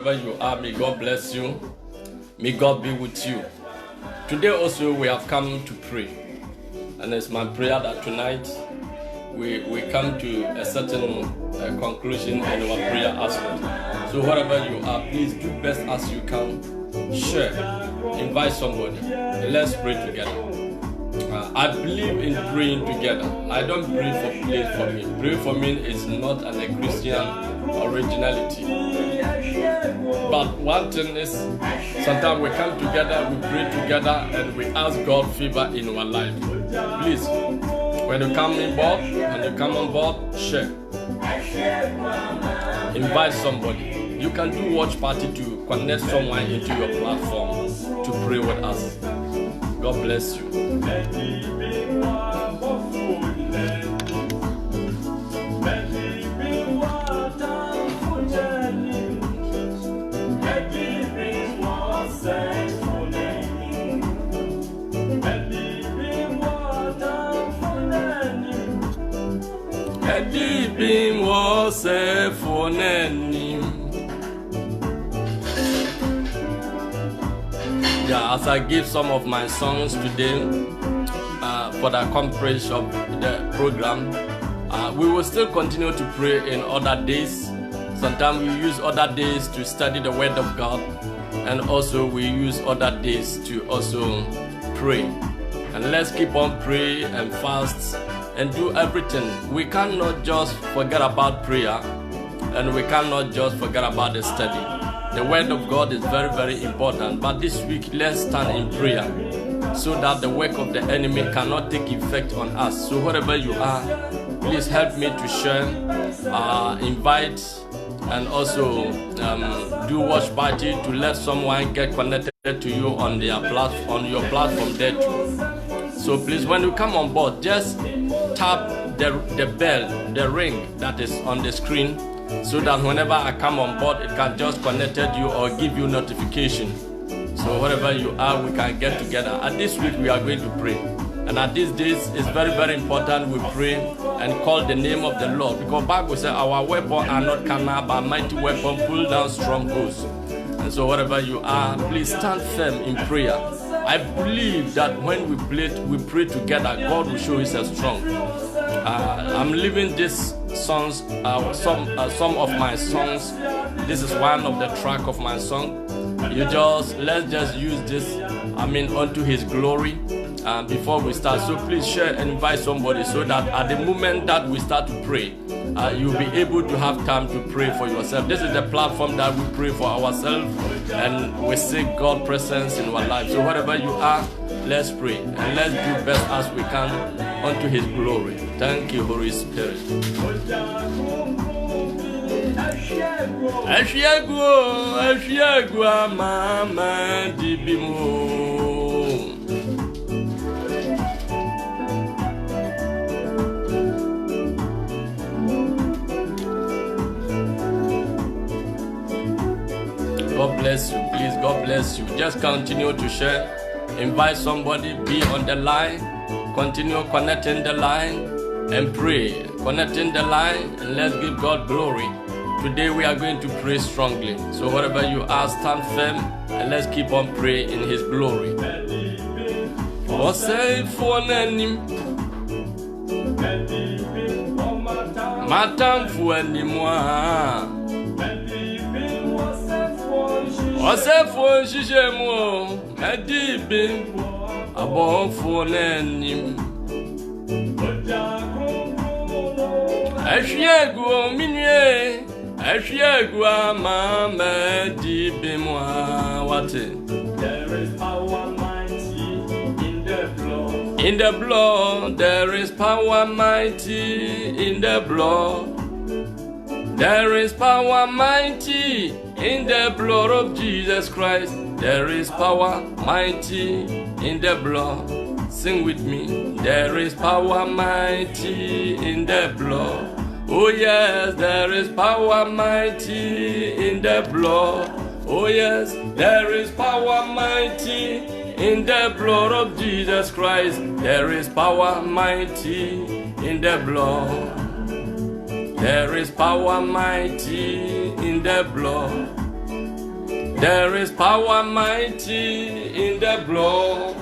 wherever you are, may God bless you. May God be with you. Today also we have come to pray. And it's my prayer that tonight we come to a certain conclusion in our prayer aspect. So wherever you are, please do best as you can. Share, invite somebody, and let's pray together. I believe in praying together. I don't pray for me. Pray for me is not a Christian originality. But one thing is, sometimes we come together, we pray together, and we ask God favor in our life. Please, when you come on board, share. Invite somebody. You can do watch party to connect someone into your platform to pray with us. God bless you. Yeah, as I give some of my songs today for the accomplishment of the program, we will still continue to pray in other days. Sometimes we use other days to study the Word of God, and also we use other days to also pray. And let's keep on praying and fast and do everything. We cannot just forget about prayer, and we cannot just forget about the study. The Word of God is very, very important. But this week, let's stand in prayer so that the work of the enemy cannot take effect on us. So wherever you are, please help me to share, invite, and also do watch party to let someone get connected to you on their on your platform there too. So please, when you come on board, just tap the bell, the ring that is on the screen, so that whenever I come on board, it can just connect you or give you notification. So wherever you are, we can get together. And this week we are going to pray. And at these days, it's very, very important we pray and call the name of the Lord. Because the Bible says our weapons are not carnal, but mighty weapons pull down strongholds. And so wherever you are, please stand firm in prayer. I believe that when we pray together, God will show Himself strong. I'm leaving these songs, some of my songs. This is one of the track of my song. Let's just use this, unto His glory. Before we start, so please share and invite somebody so that at the moment that we start to pray, you'll be able to have time to pray for yourself. This is the platform that we pray for ourselves and we seek God's presence in our life. So wherever you are, let's pray and let's do best as we can unto His glory. Thank you, Holy Spirit. Mama dibimo. God bless you, please. God bless you. Just continue to share. Invite somebody, be on the line. Continue connecting the line and pray. Connecting the line and let's give God glory. Today we are going to pray strongly. So wherever you are, stand firm and let's keep on praying in His glory. Osefo shishemo medibe abonfo nanim Ashiegu minwe Ashiegu ama medibe mwa wate. There is power mighty in the blood. In the blood there is power mighty in the blood. There is power mighty in the blood of Jesus Christ. There is power mighty in the blood. Sing with me. There is power mighty in the blood. Oh yes, there is power mighty in the blood. Oh yes, there is power mighty in the blood of Jesus Christ. There is power mighty in the blood. There is power mighty in the blood. There is power mighty in the blood.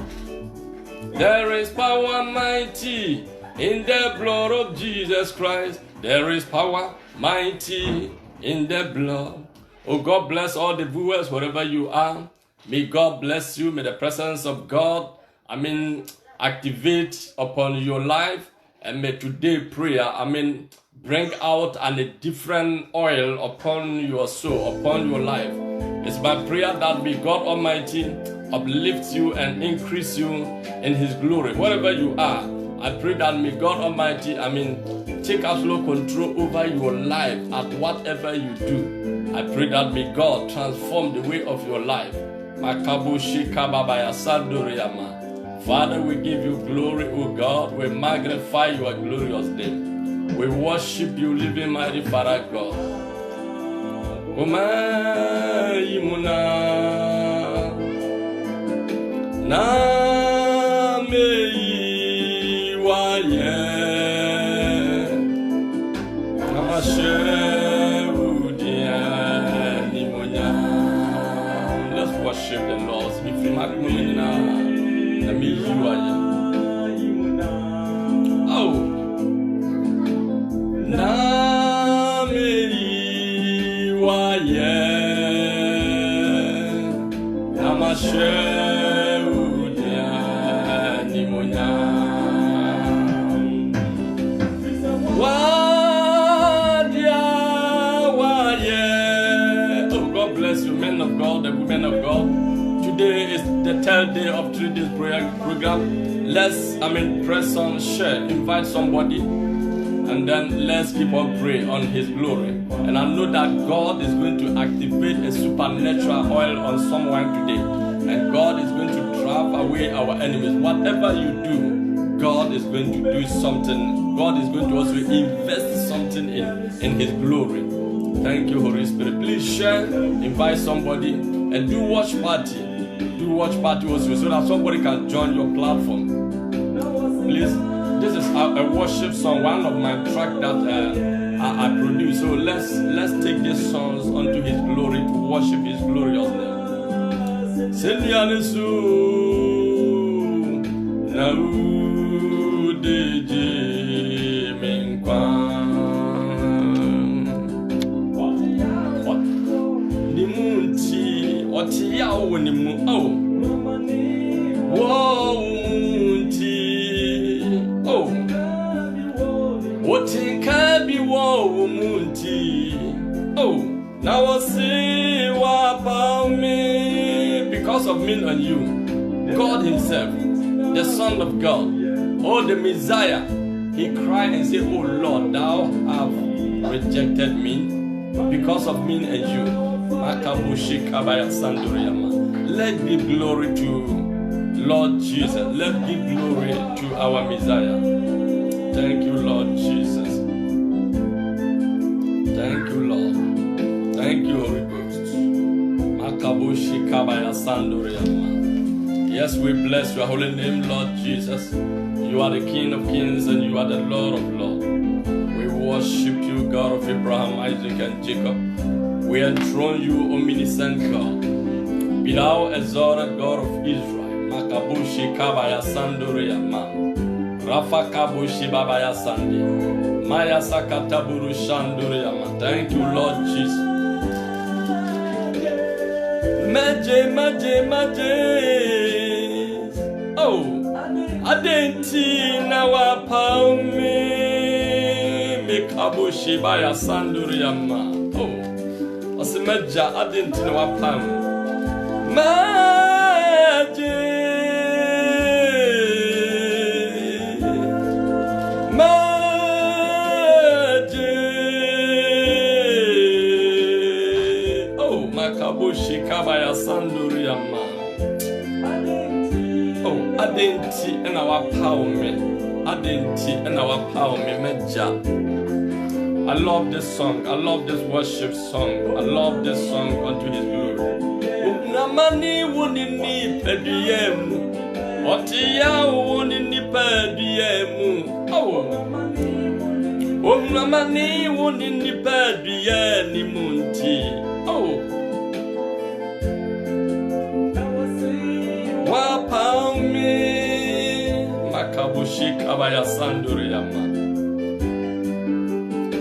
There is power mighty in the blood of Jesus Christ. There is power mighty in the blood. Oh, God bless all the viewers wherever you are. May God bless you. May the presence of God, activate upon your life. And may today prayer, bring out a different oil upon your soul, upon your life. It's my prayer that may God Almighty uplift you and increase you in His glory. Wherever you are, I pray that may God Almighty, take absolute control over your life at whatever you do. I pray that may God transform the way of your life. Father, we give you glory, O God. We magnify your glorious name. We worship you, living mighty Father God. Omayimuna na mei waye namashevudia nimonya. Let's worship the Lord. Speak from Akumina na mei waye. Oh, na mei waye namashevudia nimonya. Wadia waye. Oh, God bless you, men of God and women of God. Today is the third day of 3 days prayer program. Let's press on share, invite somebody, and then let's keep on praying on His glory. And I know that God is going to activate a supernatural oil on someone today. And God is going to drive away our enemies. Whatever you do, God is going to do something. God is going to also invest something in His glory. Thank you, Holy Spirit. Please share, invite somebody, and do watch party. Do watch party also so that somebody can join your platform. Please. This is a worship song, one of my tracks that I produce. So let's take these songs unto His glory to worship His glorious name. Senianisu naudeji minkwan nimunti otiya wonimu oh wow munti oh otinka bi wo munti oh now I see what about me because of me and you. God Himself, the Son of God, oh the Messiah, He cried and said, oh Lord, thou have rejected me because of me and you. Let give glory to Lord Jesus. Let give glory to our Messiah. Thank you, Lord Jesus. Thank you, Lord. Thank you, Holy Ghost. Yes, we bless your holy name, Lord Jesus. You are the King of kings and you are the Lord of lords. We worship you, God of Abraham, Isaac, and Jacob. We enthrone you, omniscient God. Be thou exalted, God of Israel. Makabushi kabaya sandoria ma. Rafa kabushi babaya sandi. Maya sakataburu shandoria ma. Thank you, Lord Jesus. Maje. Oh, adenti na wapaume. Mikabushi baya sandoria ma. Oh, osimeja adenti na wapaume. Maje. Oh, makabushi kabaya sandoria ma. Oh, adenti na wapaume. Adenti na wapaume meja. I love this song. I love this worship song. I love this song unto His glory. Namani wunini pediyemu. Otiya wunini pediyemu. Oh. Namani wunini pediyeni munti. Oh.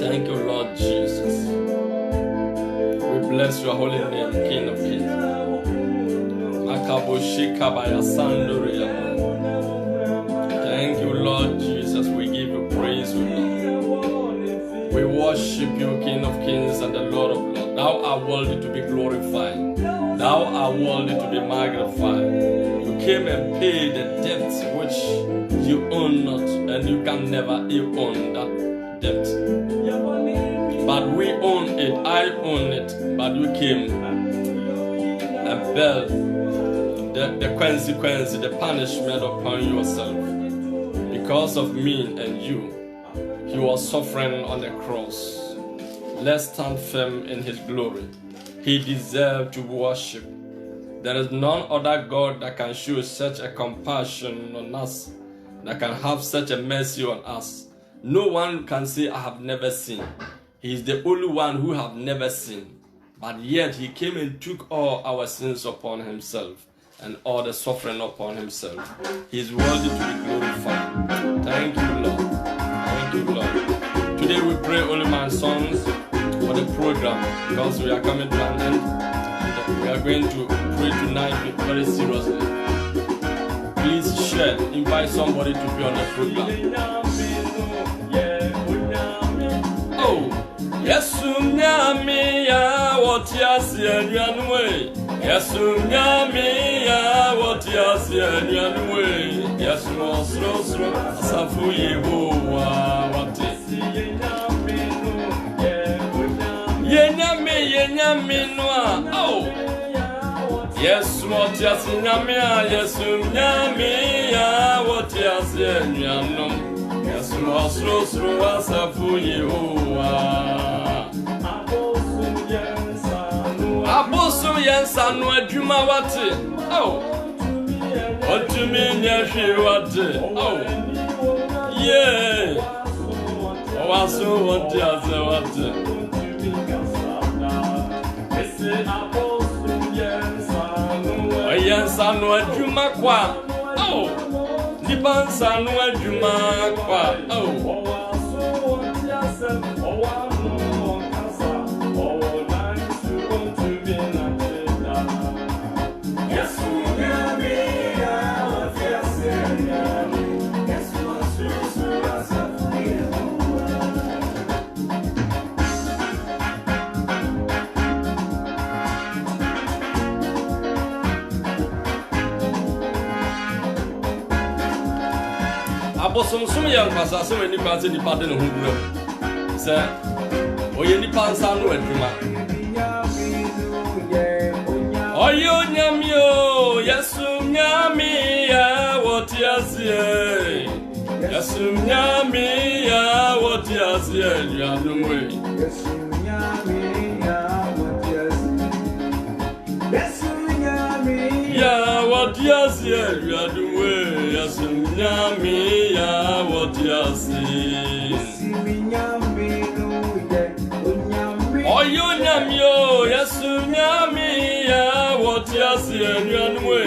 Thank you, Lord Jesus. We bless your holy name, King of Kings. Thank you, Lord Jesus. We give you praise, O Lord. We worship you, King of Kings and the Lord of Lords. Thou art worthy to be glorified. Thou art worthy to be magnified. You came and paid the debt which you own not, and you can never own that debt. But we own it, I own it, but you came and bear the consequence, the punishment upon yourself. Because of me and you, he was suffering on the cross. Let's stand firm in his glory. He deserved to worship. There is none other God that can show such a compassion on us, that can have such a mercy on us. No one can say, I have never sinned. He is the only one who have never sinned. But yet he came and took all our sins upon himself and all the suffering upon himself. He is worthy to be glorified. Thank you, Lord. Thank you, Lord. Today we pray only my songs for the program because we are coming to an end. We are going to pray tonight very seriously. Please share, invite somebody to be on the program. Oh, Yesu nyami ya wotiasi enyanwe. Yesu nyami ya wotiasi enyanwe. Yesu osro asafu Yehowa watesi yenyami noa. Oh, Yesu wotiasi nyami ya Yesu nyami ya wotiasi enyanwe. Yesu osro asafu Yehowa. Abosu yensa no adwuma wate. Oh, otumi nyehwe wate. Oh, yeah. Owaso wate aze wate. Yensa no adwuma kwa. Oh, nipansa no adwuma kwa. Oh, Abosomsom yang kwasa se wani kwase ni pade ne hugura se oye ni pansa no adwuma oyo nyamio Yesu nyami ya wotiasie Yesu nyami ya wotiasie nyanumwe Yesu nyami ya wotiasie ya wotiasie nyanumwe Yesu nyami ya wotiasie oyo nyamio Yesu nyami ya wotiasie nyanumwe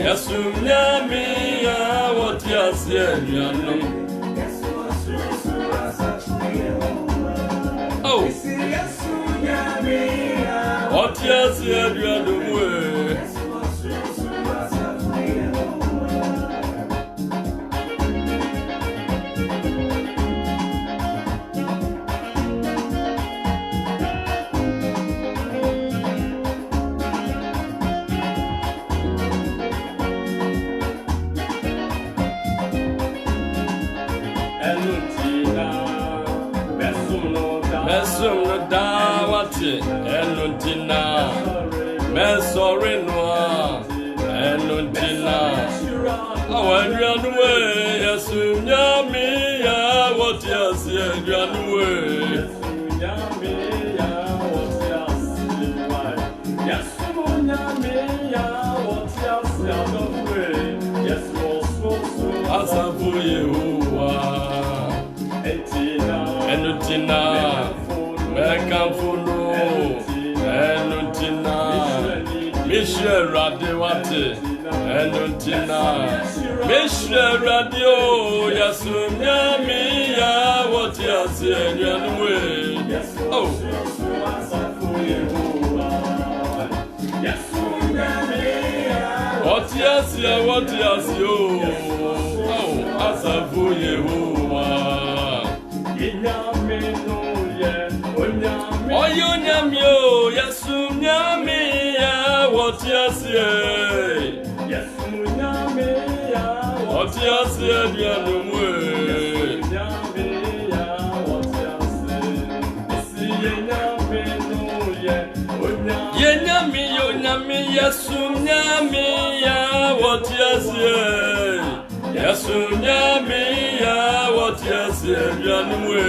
Yesu nyami ya wotiasie nyanum. Oh, wotiasie nyanumwe. Mesum no dawati enuntina mesorinwa enuntina awanyanwe Yesu nyami ya wotiasi enyanwe Yesu nyami ya wotiasi Yesu nyami ya wotiasi adonwe Yesu osu asafu Yehowa enuntina Mekamfuno, Enuntina, Michel Radewate. Enuntina Mishra Radio Yasunya Mia what Yasia Yanwe. Oh what Yasia Oh Asafu Yehovah Oyunyamyo Yasunya Mia what Yasia what Yasia Yanwe. Yenyami yonyami yasunyami ya what yasie yasunyami ya what yasie yanwe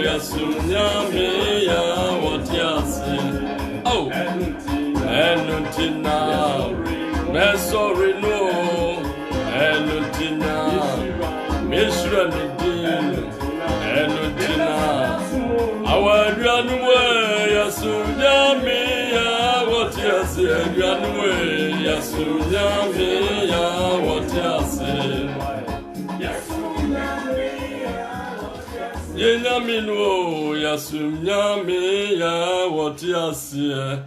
yasunyami ya what yasie. Oh enutina mesori no enutina mishra nidin enutina awaduanwe yasunyami what yasie yanwe yasunyami ya what yasie yenyami no yasunyami ya what yasie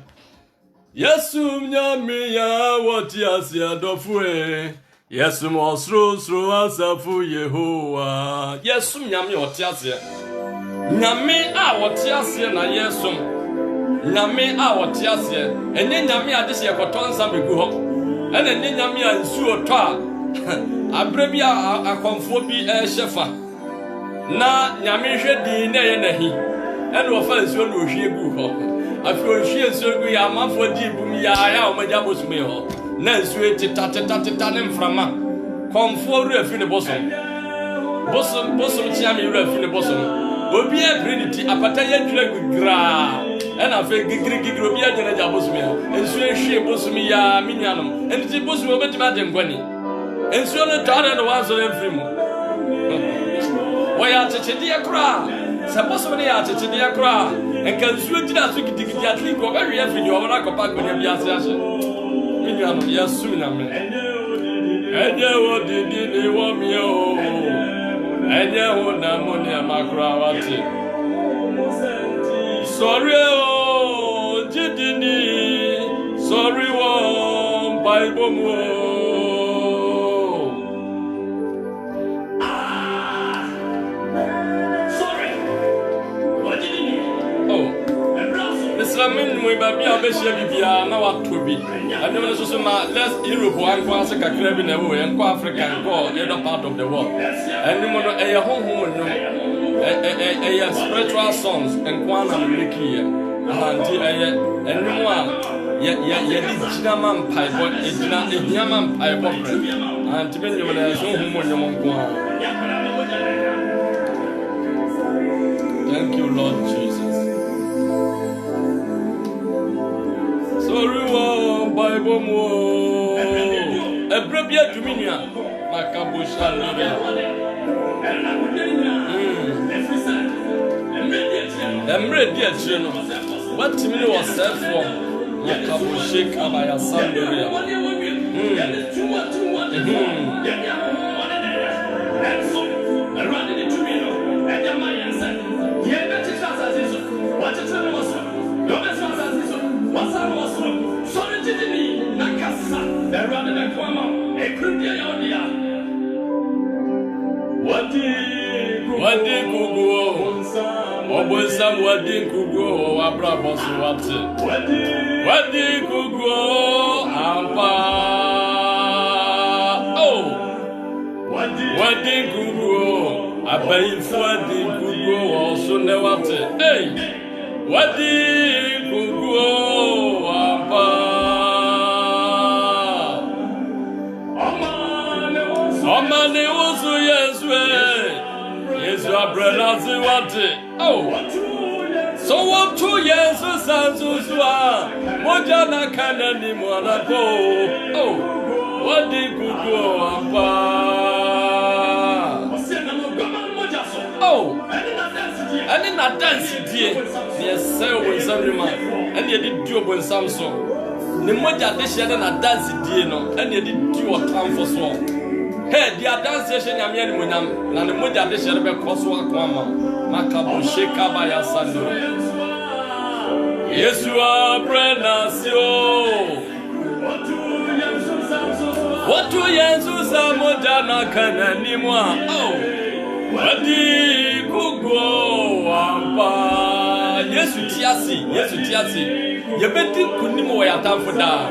yasunyami ya what yasie dofue yesum osro asafu Yehowa yasunyami what yasie nyame a what yasie na yesum nyame a what yasie enye nyame a de se ekotonsa begu ho ene enye nyame a nsuo to a abrebi akonfo bi shefa na nyame hwe din na ye nahi ene wo fa nsuo no hwe gu ho afi o hwe nsuo gu ya amafo di bum ya o maja bosume ho na nsuo tita ne mframa konfo ru afi ne bosom chiame ru afi ne bosom obi abrinity apata ya dwira gugra ena fe gigri obi agena ja bosume ensuo hwe bosume ya minyanom enti bosume obeti ma de ngwani ensuo no tare no wazo emfrimu waya chechedi akra se bosume ya chechedi akra enka nsuo dira so gidigidi atli ko ba hwe afidi o na kopa ko ne biase ase minyanom ya sumina me enye wo didi ni wo mi o enye wo na mo ni amakra wati sorry o jidini sorry wo Bible mo sorry o jidini oh Islamin mo baby abehia bibia na watobi ane mo so ma let's Europe wan kwa se kakra bi na wo en kwa Africa go the part of the world ane mo no e honhom no spiritual songs and kwa na mliki anti ene mo a ya di jina man pai bo ejina ehia man pai bo anti be nyom na so honhom nyom kwa. Thank you Lord Jesus. Sorry wo Bible mo ebrabia tuminia makabusha lore emre dia chire no what me was set for makabusha kabaya sandoria Wadi kuguo obosam wadi kuguo wabra bosu wate wadi kuguo ampa oh wadi kuguo abayifu wadi kuguo oso ne wate hey wadi kuguo ampa Omane wosu Yesu abrela zi wate oh so what 2 years sanzuzwa moja na kana ni mwana po oh wadi kugo apa oh ani na dance die ne se wo samrima ani di duo bon samso ne moja de hye na dance die no ene de di otamfo so hey dia dance hye nyame ne monyam na ne moja de hye be koso akoma makabo sheka ba ya sando Yesu aprenasio Watu Yesu sa moja na kanani mwa Wadi kugo wampa Yesu tiasi Yebeti kunimu wa yatamfu da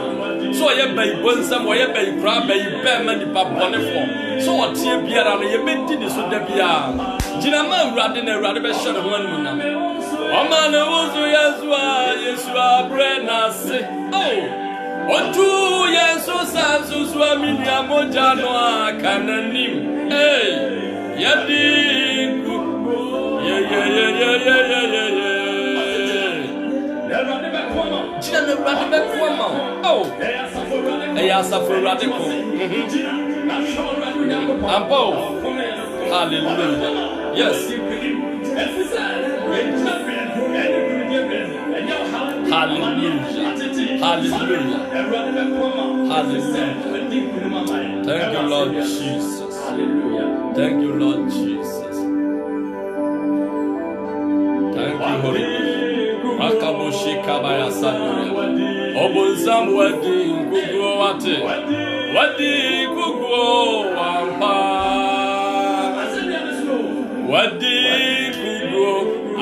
So yebe ibonsam wa yebe ikra be ibema nipa bone fo So watie biara no yebeti ni so da bia Jina ma urade na urade be hye ho anu nam Oma na wuzu Yesu aprenasi Otu Yesu sansu swamini amoja no akananim hey yadinku yeah Jina me rade be kwama oh eya safo rade ko ampo hallelujah yes Hallelujah. Hallelujah. Hallelujah. Thank you, Lord Jesus. Thank you, Lord Jesus. Thank you, Holy Ghost. Makaboshi kabaya sanu. Obunzam wadi kugo wate. Wadi kugo wampa. Wadi kugo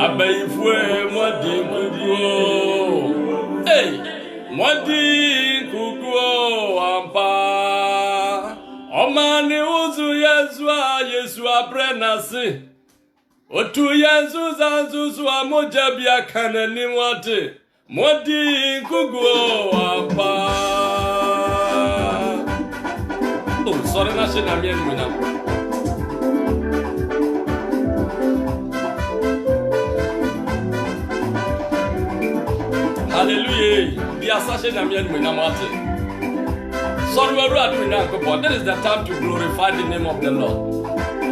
abayifwe wadi kugo. Hey, mwadi kugo wampa. Omani uzu Yesu aprenasi. Otu Yesu zanzu amoja bia kanani mwate. Mwadi kugo wampa. Oh, sorry na shena mieni mwina. Hallelujah. The assassin and young Minamati. Sorry, we're doing that. This is the time to glorify the name of the Lord.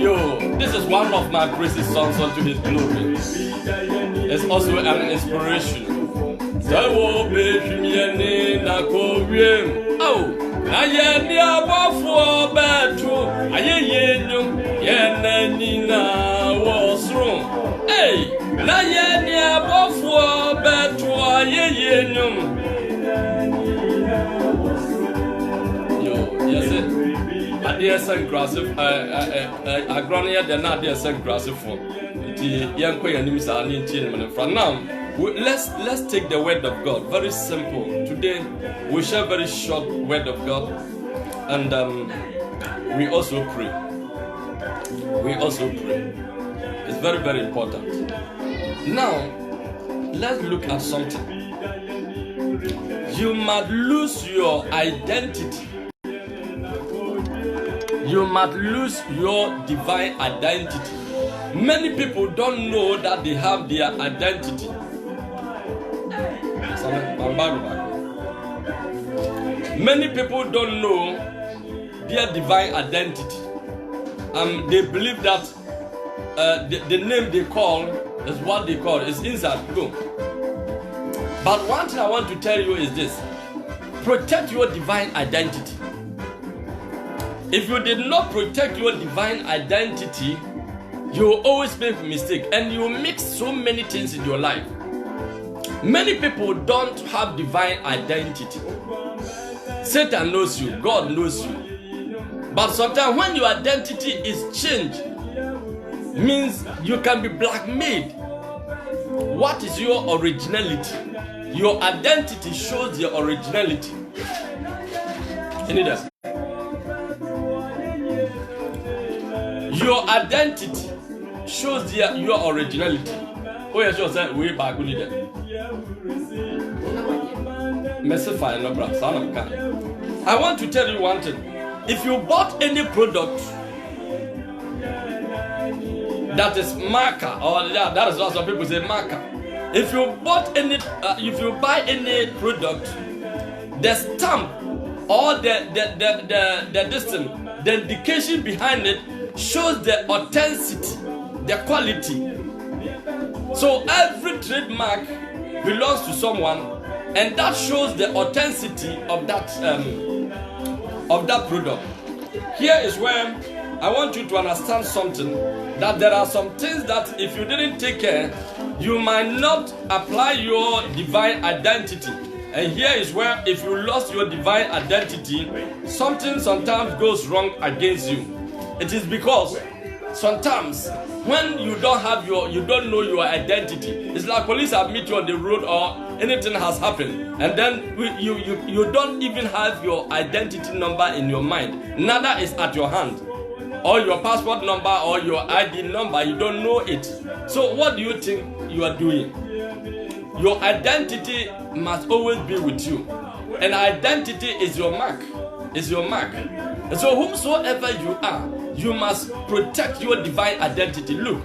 Yo, this is one of my praises songs unto His glory. It's also an inspiration. Oh, I am the above for battle. I am was wrong. Hey, na ye abofo beto ayenum. Yo, yes it. Adia sen grassif agronia de na adia sen grassif. Ti yanko yanim sa ni nti ne fra now. Let's take the word of God. Very simple. Today we share very short word of God, and we also pray. It's very, very important. Now, let's look at something. You might lose your identity. You might lose your divine identity. Many people don't know that they have their identity. Many people don't know their divine identity. They believe that the name they call is what they call. It's inside. Go. But one thing I want to tell you is this. Protect your divine identity. If you did not protect your divine identity, you will always make a mistake and you will mix so many things in your life. Many people don't have divine identity. Satan knows you. God knows you. But sometimes when your identity is changed, means you can be blackmailed. What is your originality? Your identity shows your originality. Your identity shows your originality. Oh yes, you said way back with it. I want to tell you one thing. If you bought any product that is marker, or that is what some people say marker. If you bought any, if you buy any product, the stamp or the distance, the indication behind it shows the authenticity, the quality. So every trademark belongs to someone, and that shows the authenticity of that product. Here is where I want you to understand something, that there are some things that if you didn't take care, you might not apply your divine identity. And here is where if you lost your divine identity, something sometimes goes wrong against you. It is because sometimes when you don't know your identity, it's like police have met you on the road or anything has happened, and then you don't even have your identity number in your mind. Neither is at your hand, or your passport number or your ID number. You don't know it. So what do you think you are doing? Your identity must always be with you, and identity is your mark. Is your mark. And so whomsoever you are, you must protect your divine identity. Look,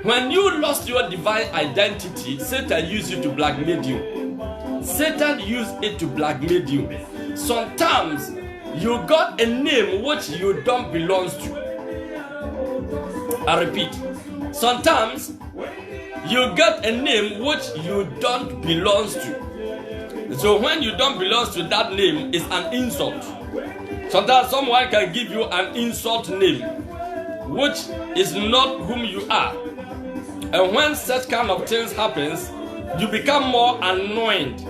when you lost your divine identity, Satan used you to blackmail you. Satan used it to blackmail you. Sometimes you got a name which you don't belong to. I repeat, sometimes you get a name which you don't belong to. So when you don't belong to that name, it's an insult. Sometimes someone can give you an insult name, which is not whom you are. And when such kind of things happens, you become more annoyed.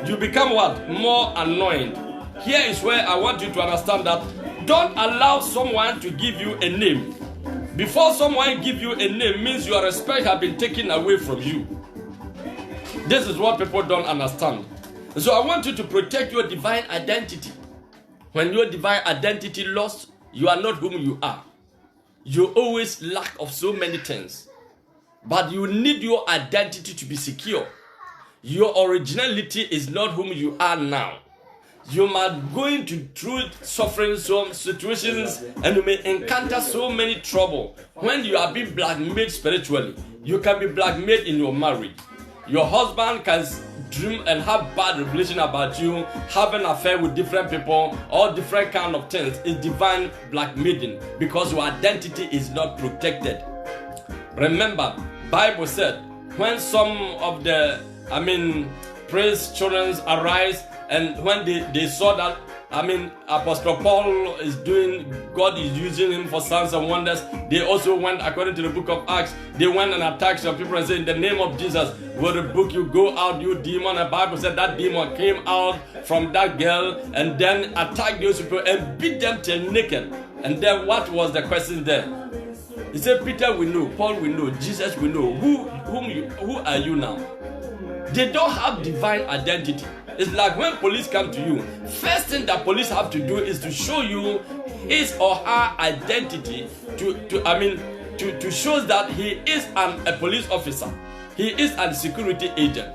You become what? More annoyed. Here is where I want you to understand that don't allow someone to give you a name. Before someone give you a name means your respect has been taken away from you. This is what people don't understand. So I want you to protect your divine identity. When your divine identity lost, you are not whom you are. You always lack of so many things. But you need your identity to be secure. Your originality is not whom you are now. You might go into through suffering some situations, and you may encounter so many trouble. When you are being blackmailed spiritually, you can be blackmailed in your marriage. Your husband can dream and have bad revelation about you, have an affair with different people, all different kind of things. It's divine blackmailing because your identity is not protected. Remember, Bible said when some of the praise children arise, and when they saw that, Apostle Paul is doing, God is using him for signs and wonders, they also went, according to the book of Acts, they went and attacked some people and said, in the name of Jesus, will rebuke you, go out, you demon. And the Bible said that demon came out from that girl and then attacked those people and beat them till naked. And then what was the question there? He said, Peter we know, Paul we know, Jesus we know. Who are you now? They don't have divine identity. It's like when police come to you, first thing that police have to do is to show you his or her identity to show that he is a police officer. He is a security agent.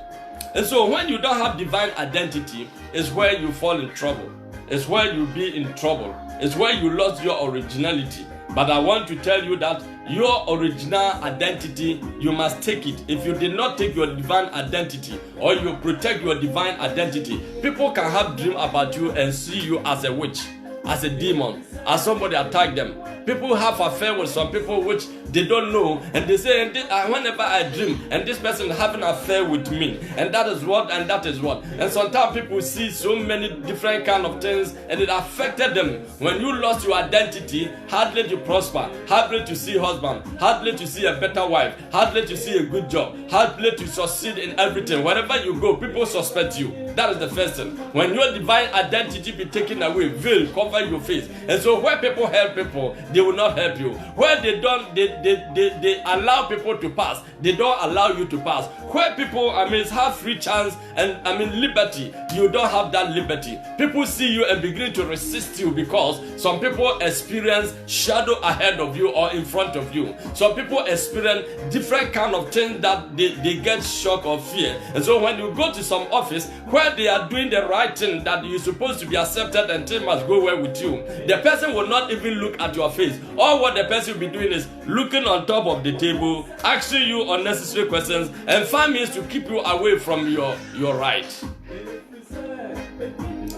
And so when you don't have divine identity, it's where you fall in trouble. It's where you be in trouble. It's where you lost your originality. But I want to tell you that your original identity, you must take it. If you did not take your divine identity or you protect your divine identity, people can have dream about you and see you as a witch, as a demon, as somebody attack them. People have affair with some people which they don't know, and they say, whenever I dream, and this person having an affair with me, and that is what, and that is what. And sometimes people see so many different kind of things, and it affected them. When you lost your identity, hardly to prosper, hardly to see husband, hardly to see a better wife, hardly to see a good job, hardly to succeed in everything. Wherever you go, people suspect you. That is the first thing. When your divine identity be taken away, veil cover your face. And so where people help people, they will not help you. Where they don't, they allow people to pass, they don't allow you to pass. Where people have free chance and liberty, you don't have that liberty. People see you and begin to resist you because some people experience shadow ahead of you or in front of you. Some people experience different kind of things that they get shock or fear. And so when you go to some office where they are doing the right thing that you're supposed to be accepted and things must go well with you, the person will not even look at your face. All what the person will be doing is looking on top of the table, asking you unnecessary questions, and find means to keep you away from your right.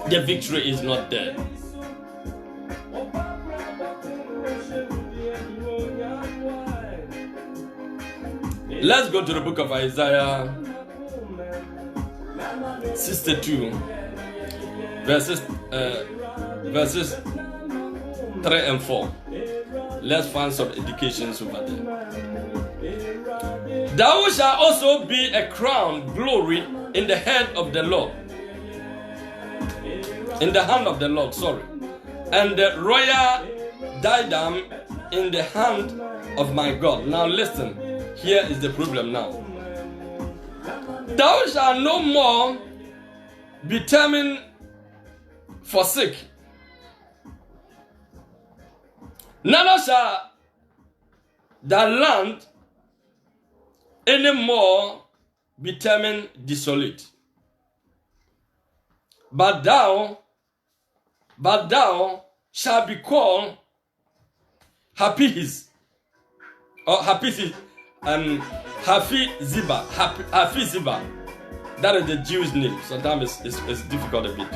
The victory is not there. Let's go to the book of Isaiah 62, verses 3 and 4. Let's find some indications over there. Thou shalt also be a crown, glory in the head of the Lord. In the hand of the Lord, sorry. And the royal diadem in the hand of my God. Now listen, here is the problem now. Thou shalt no more be termed forsake. Neither shall thy land anymore be termed desolate. But thou shalt be called Hafiz, or Hafiz, Hafizibah. That is the Jewish name. Sometimes it's difficult a bit.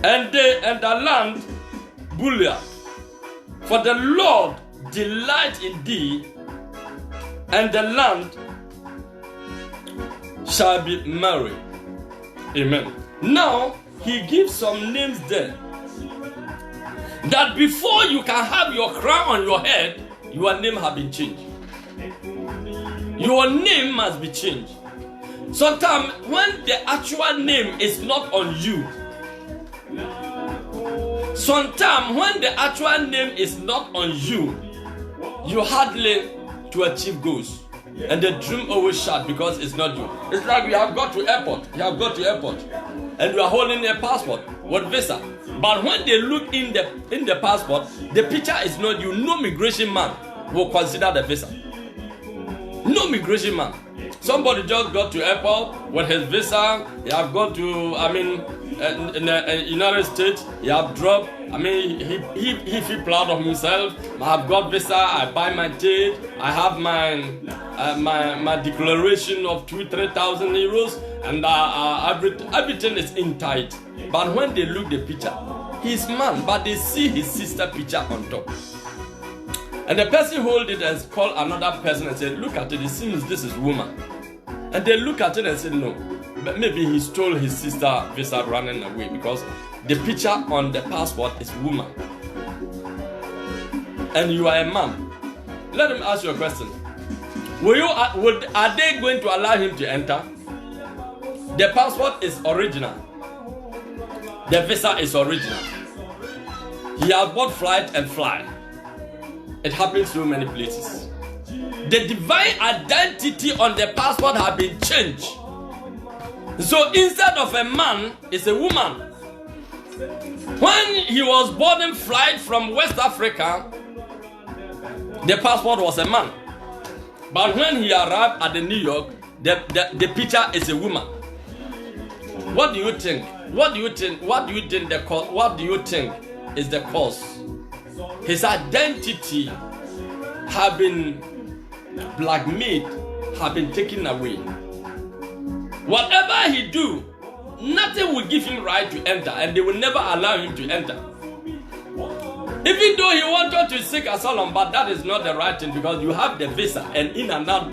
And the land Bulia. For the Lord delight in thee, and the land shall be merry. Amen. Now he gives some names there. That before you can have your crown on your head, your name has been changed. Your name must be changed. Sometimes when the actual name is not on you, sometimes when the actual name is not on you, you hardly to achieve goals. And the dream always shut because it's not you. It's like you have got to airport. And you are holding a passport with visa. But when they look in the passport, the picture is not you. No migration man will consider the visa. No migration man. Somebody just got to airport with his visa. He have gone to, in the United States. He have dropped. He feel proud of himself. I have got visa. I buy my ticket. I have my declaration of 2,000-3,000 euros, and everything is in tight. But when they look the picture, he's man, but they see his sister picture on top. And the person hold it and call another person and say, look at it, it seems this is woman. And they look at it and say, no, but maybe he stole his sister visa running away, because the picture on the passport is woman. And you are a man. Let him ask you a question. Are they going to allow him to enter? The passport is original. The visa is original. He has bought flight and fly. It happens so many places. The divine identity on the passport has been changed. So instead of a man, it's a woman. When he was boarding flight from West Africa, the passport was a man. But when he arrived at the New York, the picture is a woman. What do you think? What do you think is the cause? His identity have been blackmailed, have been taken away. Whatever he do, nothing will give him right to enter, and they will never allow him to enter. Even though he wanted to seek asylum, but that is not the right thing, because you have the visa, and in and out,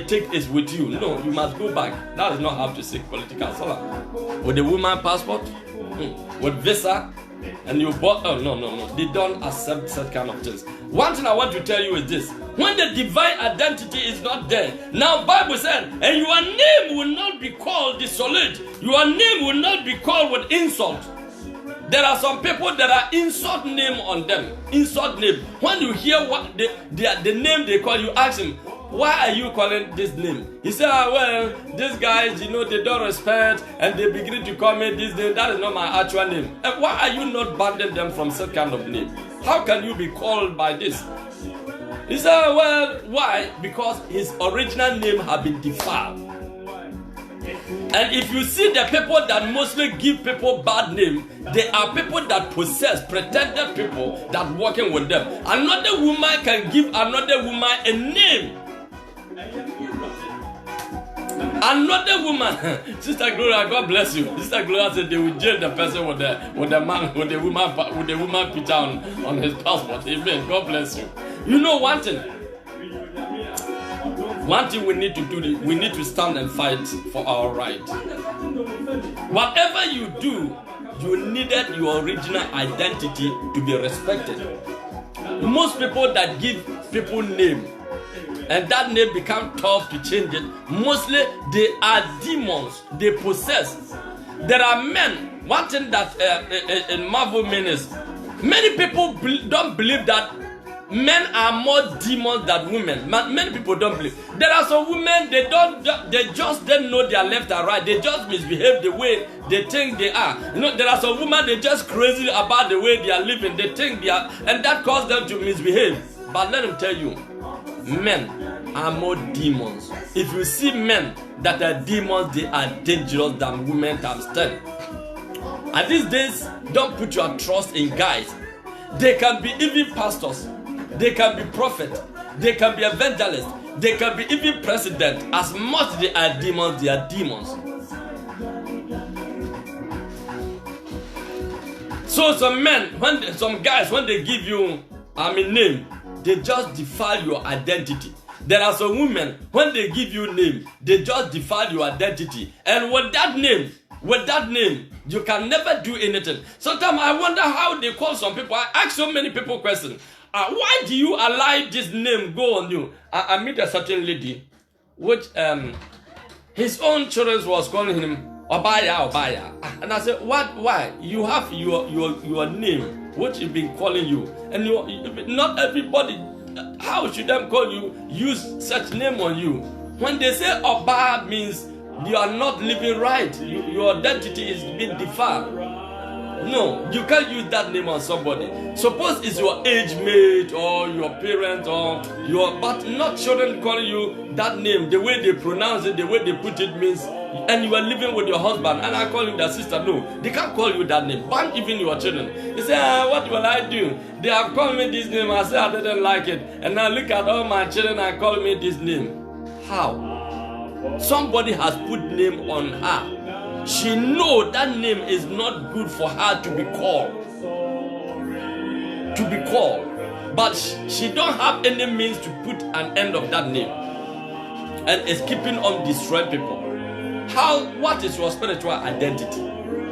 take it with you. No, you must go back. That is not how to seek political asylum. With the woman passport, with visa, and you bought, no. They don't accept such kind of things. One thing I want to tell you is this. When the divine identity is not there, now Bible said, and your name will not be called desolate. Your name will not be called with insult. There are some people that are insult name on them. Insult name. When you hear what the name they call, you ask him, why are you calling this name? He said, well, these guys, they don't respect, and they begin to call me this name. That is not my actual name. And why are you not banning them from such kind of name? How can you be called by this? He said, well, why? Because his original name has been defiled. And if you see the people that mostly give people bad name, they are people that possess, pretended people that working with them. Another woman can give another woman a name. Another woman, Sister Gloria, God bless you. Sister Gloria said they will jail the person with the woman picture on his passport. Amen. God bless you. You know one thing. One thing we need to do, we need to stand and fight for our right. Whatever you do, you needed your original identity to be respected. Most people that give people name, and that name become tough to change it, mostly they are demons, they possess. There are men, one thing that in Marvel men is, many people don't believe that men are more demons than women. Many people don't believe. There are some women, they just don't know their left and right. They just misbehave the way they think they are. You know, there are some women, they just crazy about the way they are living. They think they are, and that causes them to misbehave. But let me tell you, men are more demons. If you see men that are demons, they are dangerous than women times 10. And these days, don't put your trust in guys. They can be even pastors. They can be prophets. They can be evangelists. They can be even president. As much as they are demons, they are demons. So some men, some guys, when they give you a name, they just defile your identity. There are some women, when they give you name, they just defile your identity. And with that name, you can never do anything. Sometimes I wonder how they call some people. I ask so many people questions. Why do you allow this name go on you? I meet a certain lady, which his own children was calling him Obaya. And I said, what? Why? You have your name, which has been calling you, and not everybody. How should them call you? Use such name on you. When they say Oba means you are not living right. Your identity is being defiled. No, you can't use that name on somebody. Suppose it's your age mate or your parent or but not children calling you that name. The way they pronounce it, the way they put it means, and you are living with your husband, and I call you that sister. No, they can't call you that name. Ban even your children. They say, what will I do? They have called me this name. I say I didn't like it, and now look at all my children and call me this name. How? Somebody has put name on her. She knows that name is not good for her to be called. But she don't have any means to put an end of that name. And is keeping on destroying people. What is your spiritual identity?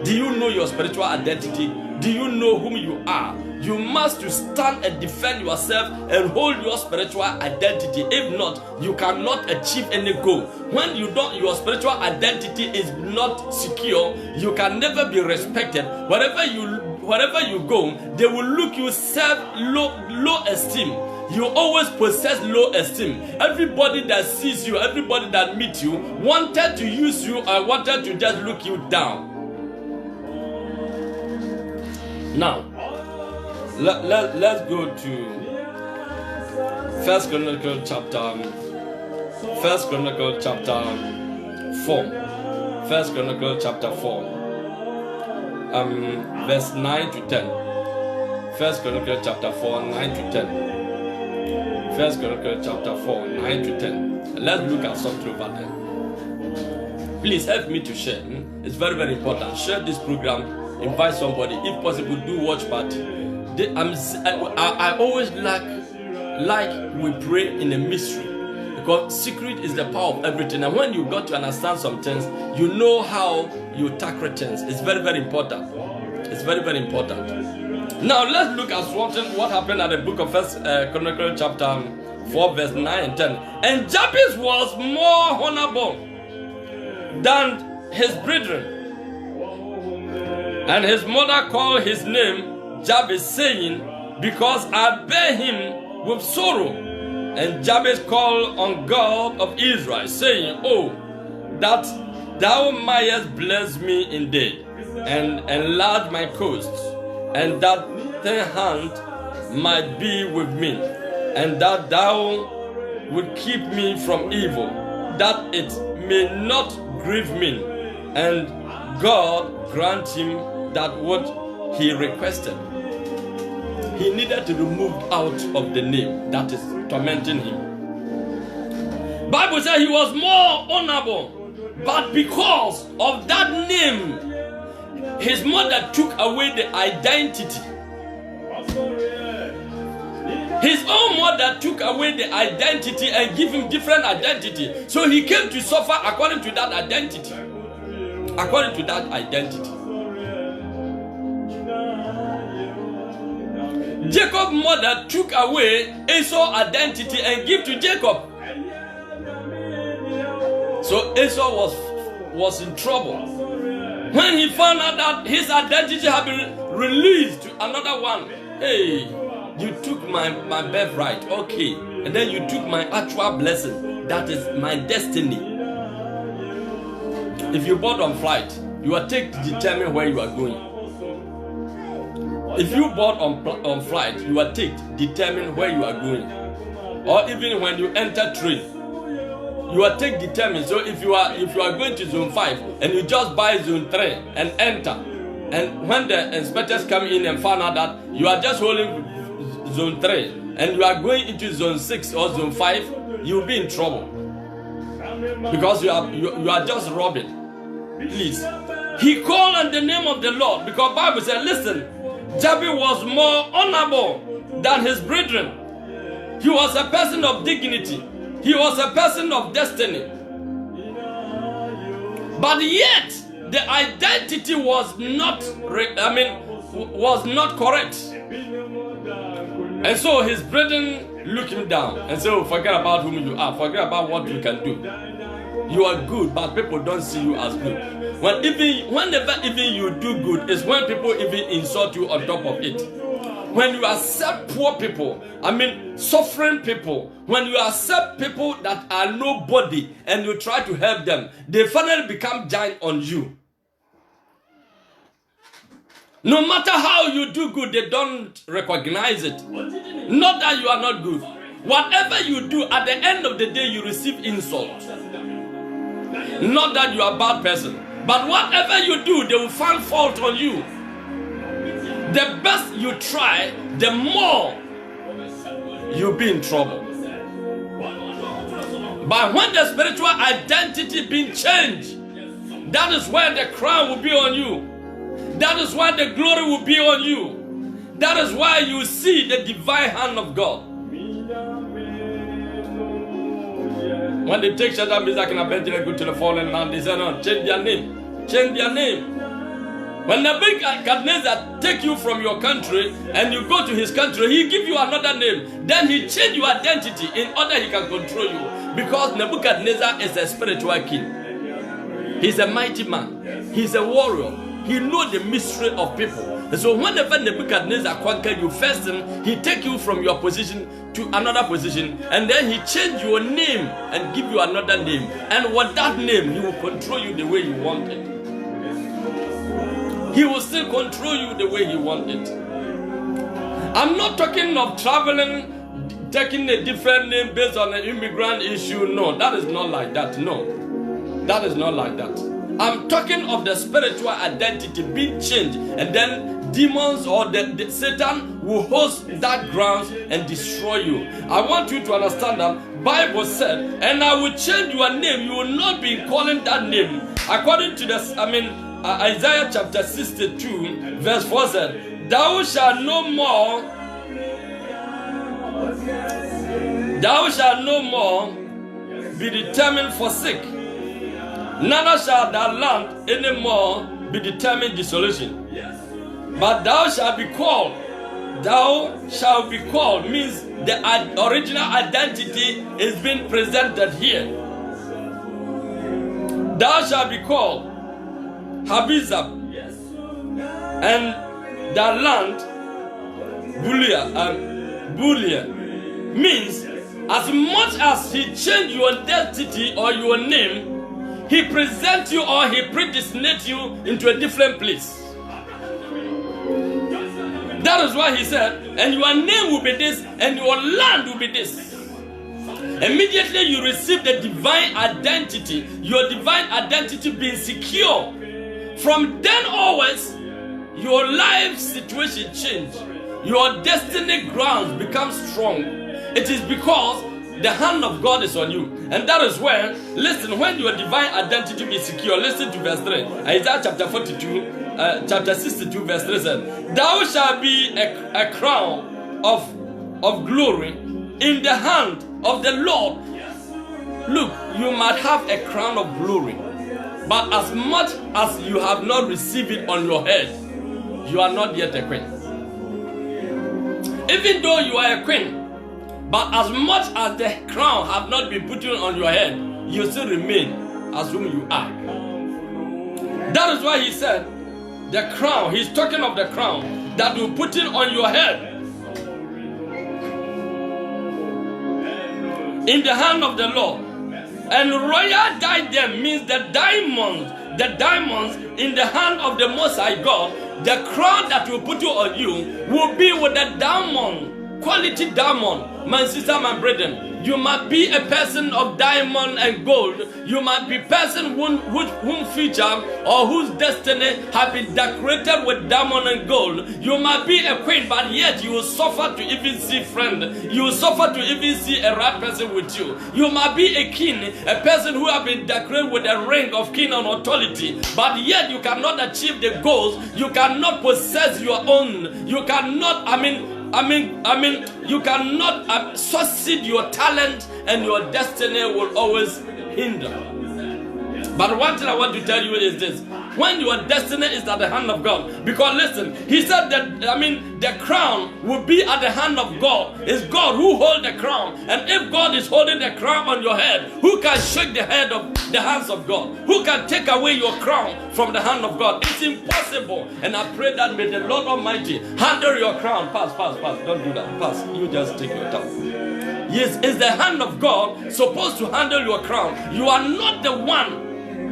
Do you know your spiritual identity? Do you know whom you are? You must stand and defend yourself and hold your spiritual identity. If not, you cannot achieve any goal. When your spiritual identity is not secure, you can never be respected. Wherever you go, they will look you low esteem. You always possess low esteem. Everybody that sees you, everybody that meets you, wanted to use you or wanted to just look you down. Now, let's go to First Chronicle chapter 4. First Chronicle chapter 4, verse 9 to 10. First Chronicle chapter 4, 9 to 10. First Chronicle chapter 4, 9 to 10. Let's look at something over there. Please help me to share. It's very, very important. Share this program. Invite somebody. If possible, do watch party. I always like we pray in a mystery, because secret is the power of everything. And when you got to understand some things, you know how you tackle things. It's very, very important. It's very, very important. Now let's look at what happened at the book of First Chronicle chapter 4, verse 9 and 10. And Jabez was more honorable than his brethren. And his mother called his name Jabez, saying, because I bear him with sorrow. And Jabez called on God of Israel, saying, oh, that thou mightest bless me indeed, and enlarge my coasts, and that thy hand might be with me, and that thou would keep me from evil, that it may not grieve me. And God grant him that what he requested. He needed to remove out of the name that is tormenting him. Bible says he was more honorable, but because of that name, his mother took away the identity. His own mother took away the identity and gave him different identity. So he came to suffer according to that identity. according to that identity. Jacob's mother took away Esau's identity and gave to Jacob. So Esau was in trouble. When he found out that his identity had been released to another one, hey, you took my birthright, okay, and then you took my actual blessing, that is my destiny. If you bought on flight, you are taken to determine where you are going. If you bought on flight, you are taken to determine where you are going. Or even when you enter train, you are taken to determine. So if you are going to zone 5 and you just buy zone 3 and enter, and when the inspectors come in and find out that you are just holding zone 3 and you are going into zone 6 or zone 5, you will be in trouble because you are just robbing. Please, he called on the name of the Lord because Bible said, listen, Jabez was more honorable than his brethren. He was a person of dignity. He was a person of destiny. But yet, the identity was not correct. And so his brethren looked him down and said, oh, forget about whom you are. Forget about what you can do. You are good, but people don't see you as good. Whenever you do good, is when people even insult you on top of it. When you accept poor people, suffering people, when you accept people that are nobody and you try to help them, they finally become giant on you. No matter how you do good, they don't recognize it. Not that you are not good. Whatever you do, at the end of the day, you receive insult. Not that you are a bad person, but whatever you do, they will find fault on you. The best you try, the more you'll be in trouble. But when the spiritual identity being changed, that is where the crown will be on you. That is where the glory will be on you. That is why you see the divine hand of God. When they take Shadrach, Meshach, and Abednego go to the fallen land, they say, no, change their name. Change their name. When Nebuchadnezzar take you from your country and you go to his country, he give you another name. Then he change your identity in order he can control you. Because Nebuchadnezzar is a spiritual king. He's a mighty man. He's a warrior. He knows the mystery of people. And so whenever Nebuchadnezzar conquered you, first thing, he take you from your position to another position, and then he change your name and give you another name. And with that name, he will control you the way you want it. He will still control you the way he wants it. I'm not talking of traveling, taking a different name based on an immigrant issue. No, that is not like that. No, that is not like that. I'm talking of the spiritual identity being changed, and then demons or the Satan will host that ground and destroy you. I want you to understand that Bible said, and I will change your name. You will not be calling that name. According to this, Isaiah chapter 62, verse 4 said, thou shalt no more be determined forsake, neither shall thy land anymore be determined dissolution. But thou shalt be called. Thou shalt be called means the original identity is being presented here. Thou shalt be called Habizab, and the land Bulia means as much as he changed your identity or your name, he presents you or he predestinates you into a different place. That is why he said, and your name will be this, and your land will be this. Immediately you receive the divine identity, your divine identity being secure. From then onwards, your life situation changes. Your destiny grounds become strong. It is because the hand of God is on you. And that is where, listen, when your divine identity is secure, listen to verse 3. Isaiah chapter 62 verse 3 says, thou shalt be a crown of glory in the hand of the Lord. Look, you might have a crown of glory. But as much as you have not received it on your head, you are not yet a queen. Even though you are a queen, but as much as the crown have not been put on your head, you still remain as whom you are. That is why he said, the crown, he's talking of the crown that will put it on your head. In the hand of the Lord. And royal diadem means the diamonds in the hand of the Most High God. The crown that will put on you will be with the diamond, quality diamond. My sister, my brethren, you might be a person of diamond and gold. You might be a person whom future or whose destiny have been decorated with diamond and gold. You might be a queen, but yet you will suffer to even see friend. You will suffer to even see a right person with you. You might be a king, a person who have been decorated with a ring of king and authority, but yet you cannot achieve the goals. You cannot possess your own. You cannot, you cannot succeed. Your talent and your destiny will always hinder. But one thing I want to tell you is this: when your destiny is at the hand of God, because listen, he said that the crown will be at the hand of God. It's God who holds the crown, and if God is holding the crown on your head, who can shake the hands of God? Who can take away your crown from the hand of God? It's impossible. And I pray that may the Lord Almighty handle your crown. Pass. Don't do that. Pass. You just take your time. Yes, it's the hand of God supposed to handle your crown. You are not the one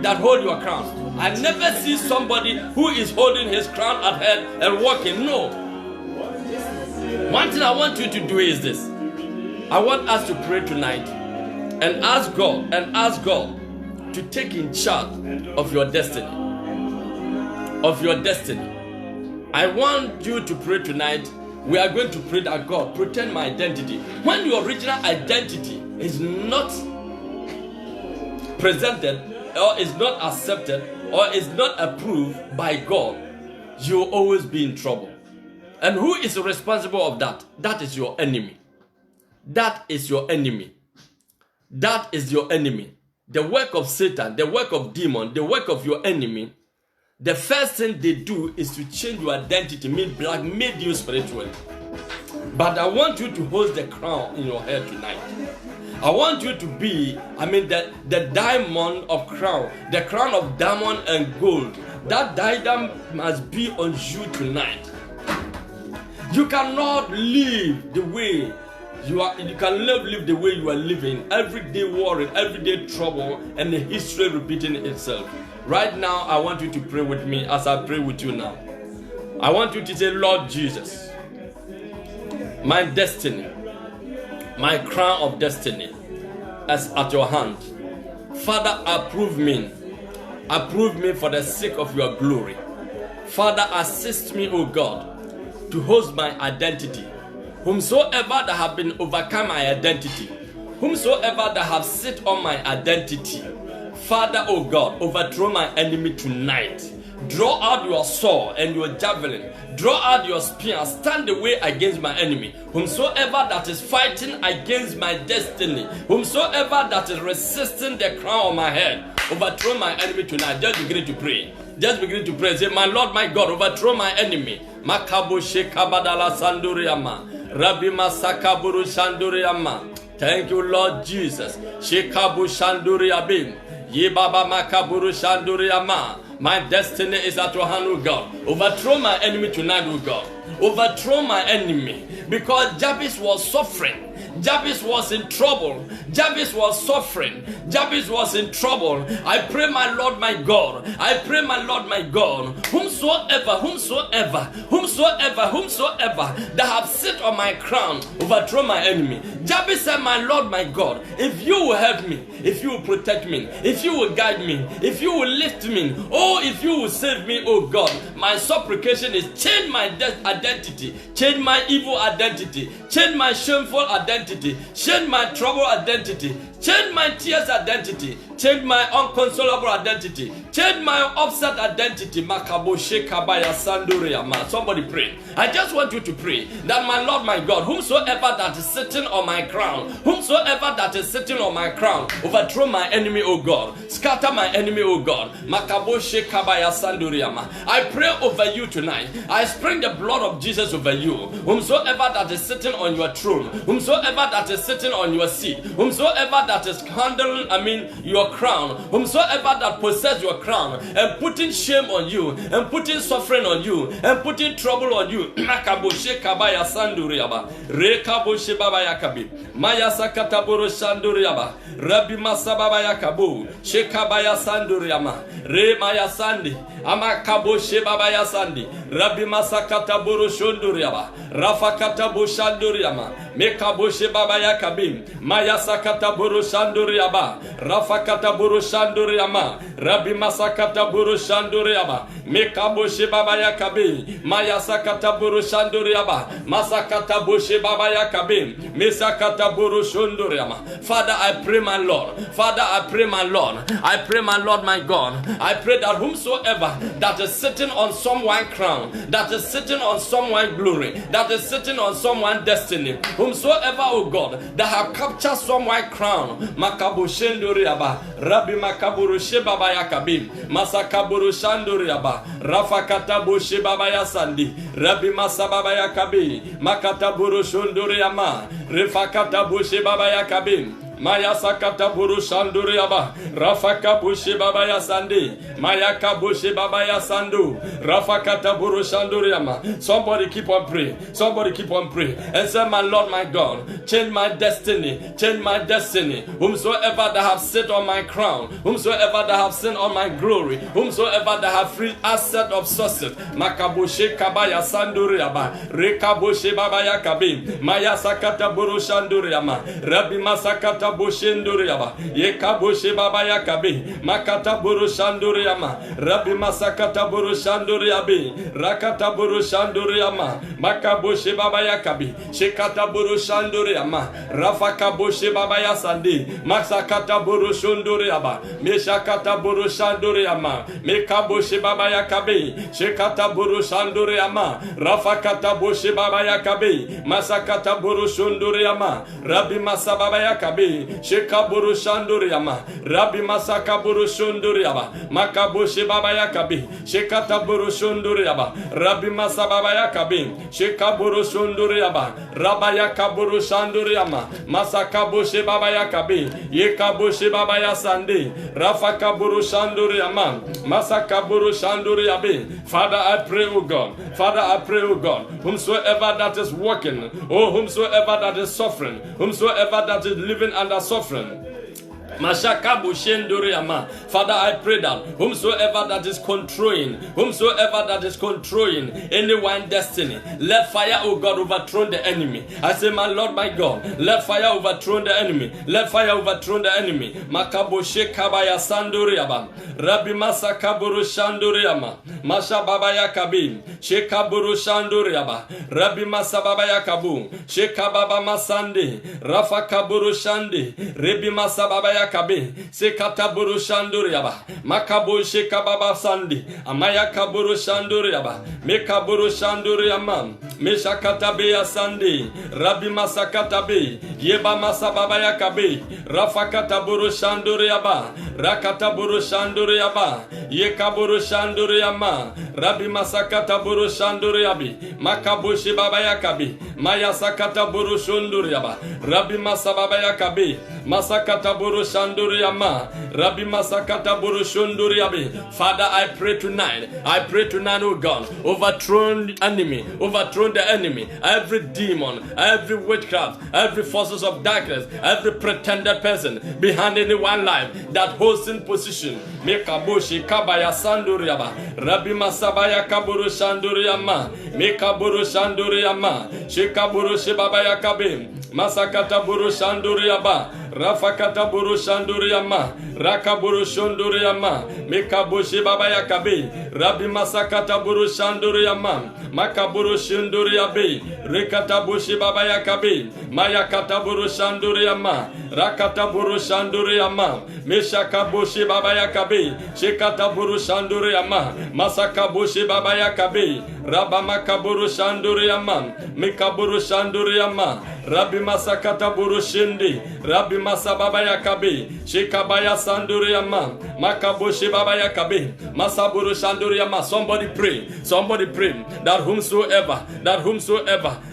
that hold your crown. I never see somebody who is holding his crown at head and walking. No. One thing I want you to do is this. I want us to pray tonight and ask God to take in charge of your destiny. Of your destiny. I want you to pray tonight. We are going to pray that God protect my identity. When your original identity is not presented or is not accepted or is not approved by God, you will always be in trouble. And who is responsible of that? That is your enemy. That is your enemy. That is your enemy. The work of Satan, the work of demon, the work of your enemy, the first thing they do is to change your identity, blackmail you spiritually. But I want you to hold the crown in your head tonight. I want you to be, the diamond of crown, the crown of diamond and gold. That diadem must be on you tonight. You cannot live the way you are. You can live the way you are living. Everyday worry, everyday trouble, and the history repeating itself. Right now, I want you to pray with me as I pray with you now. I want you to say, Lord Jesus, my destiny, my crown of destiny is at your hand. Father, approve me for the sake of your glory. Father, assist me, O God, to host my identity. Whomsoever that have been overcome my identity, whomsoever that have sit on my identity, Father, O God, overthrow my enemy tonight. Draw out your sword and your javelin. Draw out your spear. Stand the way against my enemy. Whomsoever that is fighting against my destiny, whomsoever that is resisting the crown on my head, overthrow my enemy tonight. Just begin to pray. Just begin to pray. Say, my Lord, my God, overthrow my enemy. Makabo shekabadala sanduriyama. Rabbi masakaburu shanduriyama. Thank you, Lord Jesus. Shekabu shanduriyabim. Yebaba makaburu shanduriyama. My destiny is at your hand, O God. Overthrow my enemy tonight, O God. Overthrow my enemy. Because Jabez was suffering. Jabez was in trouble. Jabez was suffering. Jabez was in trouble. I pray, my Lord, my God. I pray, my Lord, my God. Whomsoever that have sit on my crown, overthrow my enemy. Jabez said, my Lord, my God, if you will help me, if you will protect me, if you will guide me, if you will lift me, oh, if you will save me, oh God, my supplication is change my identity, change my evil identity, change my shameful identity, change my trouble identity, Change my tears identity. Change my unconsolable identity. Change my upset identity. Somebody pray. I just want you to pray that my Lord, my God, whomsoever that is sitting on my crown, whomsoever that is sitting on my crown, overthrow my enemy, O God. Scatter my enemy, O God. I pray over you tonight. I spring the blood of Jesus over you. Whomsoever that is sitting on your throne, whomsoever that is sitting on your seat, whomsoever that is handling, your crown, whomsoever that possesses your crown and putting shame on you, and putting suffering on you, and putting trouble on you. Makaboshe kabaya sanduriaba, rekaboshe baba yakabi, maya sakataboro sanduriaba, Rabbi masababa yakabu, shekabaya sanduriama, re maya sandi, amakaboshe baba yasandi, Rabbi masakataboro shonduriaba, rafakatabo shanduriama, mekaboshe baba yakabim, maya sakataboro shanduriaba, rafakataboro shanduriama, Rabbi masakataboro shanduriaba, mekaboshe baba yakabi, maya sakataboro shanduriaba, masakataboshe baba yakabim, mesakataboro shonduriama. Father, I pray, my Lord. Father, I pray, my Lord. I pray, my Lord, my God. I pray that whomsoever that is sitting on someone's crown, that is sitting on someone's glory, that is sitting on someone's destiny, whomsoever, oh God, that have captured someone's crown, Makabo Shenduriaba, Rabbi Makaburu Shebaba Yakabim, Masakaburu Shanduriaba, Rafa Katabu Shebaba Yasandi, Rabbi Masababa Yakabi, Makataburu Shunduriama, Refa Katabu Shebaba Yakabim, Maya sakata buru shanduri aba, Rafaka bushi baba ya sandi, Maya kabushi baba ya sandu, Rafakata buru shanduri ama. Somebody keep on praying. Somebody keep on praying and say, my Lord, my God, change my destiny, change my destiny. Whomsoever that have sit on my crown, whomsoever that have sit on my glory, whomsoever that have free asset of success, Makabushi kabaya sanduri aba, Rekabushi baba ya kabim, Maya sakata buru shanduri ama, Rabbi masakata Boshenduriaba, Yekaboshe Baba Yakabi, Makata Buru Shanduriama, Rabbi Masakata Buru Shanduriabi, Rakata Buru Shanduriama, Makaboshe Baba Yakabi, Shekata Buru Shanduriama, Rafaka Boshe Baba Yasandi, Masakata Buru Shunduriaba, Meshakata Buru Shanduriama, Mekaboshe Baba Yakabi, Shekata Buru Shanduriama, Rafakata Boshe Baba Yakabi, Masakata Buru Shunduriama, Rabbi Masababa Yakabi, Shekaburu Shanduriama, Rabbi Masakaburu Shunduriaba, Makabushi Baba Yakabi, Shekataburu Shunduriaba, Rabbi Masababa Yakabi, Shekaburu Shunduriaba, Rabayakaburu Shanduriama, Masakabushi Baba Yakabi, Yekabushi Baba Yasandi, Rafakaburu Shanduriama, Masakaburu Shanduriabi. Father, I pray, O God, Father, I pray, O God, whomsoever that is walking, or whomsoever that is suffering, whomsoever that is living under suffering, Father, I pray that whomsoever that is controlling anyone's destiny, let fire, oh God, overthrow the enemy. I say, my Lord, my God, let fire overthrow the enemy. Let fire overthrow the enemy. Makaboshe kabaya sanduriaba, Rabbi Masakaburu Shanduriama, Masha Babaya Kabim, Shekaburu Shanduriaba, Rabbi Masababaya Kabu, Shekababa Masandi, Rafa Kaburu Shandi, Rebi Masababaya Kabi, Sekataburu Shanduriaba, Makabu Shekababa Sandi, Amaya Kaburu Shanduriaba, Mekaburu Shanduriamam, Meshakatabea Sandi, Rabbi Masakatabe, Yeba Masababaya Kabi, Rafa Kataburu Shanduriaba, Rakataburu Shanduriaba, Yekaburu Shanduriama, Rabbi Masakataburu Shanduriabi, Makabushi Babaya Kabi, Maya Sakataburu Shunduriaba, Rabbi Masababaya Kabi, Masakataburu Shanduriama, Rabbi Masakataburu Shunduriabi. Father, I pray tonight, oh God, overthrow the enemy, every demon, every witchcraft, every forces of darkness, every pretended person behind anyone life that holds in position. Mekabushi Kabaya Sanduriaba, Rabbi Masabaya Kaburu Shanduriama, Mekaburu Shanduriama, Shekaburu Shibabaya Kabim, Masakata Buru Shanduriaba, Rafakata buru shanduriyama. Rakaburu shunduriyama. Mekabushi baba yakabe. Rabbi masakata buru shanduriyama. Makaburu shunduriyabe. Rekata bushi baba yakabe. Mayakata buru shanduriyama. Rakata buru shanduriyama. Meshaka bushi baba yakabe. Shekata buru shanduriyama. Masaka bushi baba yakabe. Rabamaka buru shanduriyama. Mikaburu shanduriyama. Rabbi masakata buru shindi. Rabbi masababa yakabe. Shekabaya sanduriyama. Makabushi baba yakabe. Masaburu shanduriyama. Somebody pray. Somebody pray that whomsoever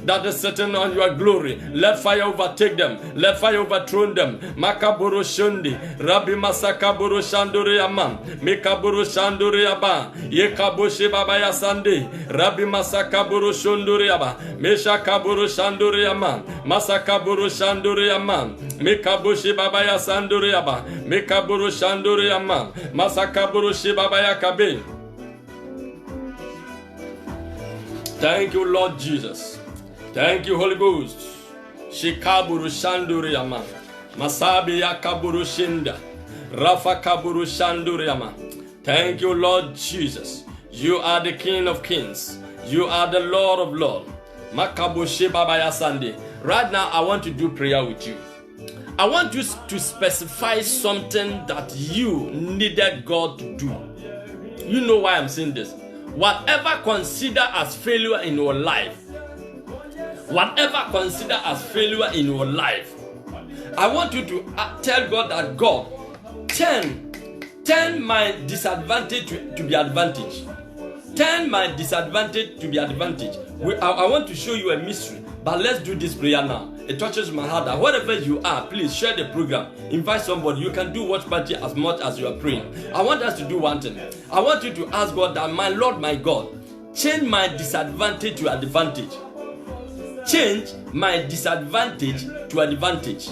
that is sitting on your glory, let fire overtake them. Let fire overthrow them. Makaburu shundi. Rabbi masakaburu shanduriyama. Mikaburu shanduriyaba. Yekabushi baba yasandi. Rabbi masakaburu shunduriyaba. Meshakaburu shanduriyama. Masakaburu shanduriyama. Mikabushi baba yasanduriyaba. Mikaburu shanduriyama. Masakaburu shibaba yakabe. Thank you, Lord Jesus. Thank you, Holy Ghost. Shikaburu shanduriyama. Masabi yakaburu shinda. Rafa kaburu shanduriyama. Thank you, Lord Jesus. You are the King of Kings. You are the Lord of Lords. Makabushi baba yasandi. Right now, I want to do prayer with you. I want you to specify something that you needed God to do. You know why I'm saying this. Whatever consider as failure in your life, whatever consider as failure in your life, I want you to tell God that God, turn my disadvantage to be advantage. Turn my disadvantage to be advantage. I want to show you a mystery, but let's do this prayer now. It touches my heart that wherever you are, please share the program. Invite somebody. You can do watch party as much as you are praying. I want us to do one thing. I want you to ask God that, my Lord, my God, change my disadvantage to advantage. Change my disadvantage to advantage.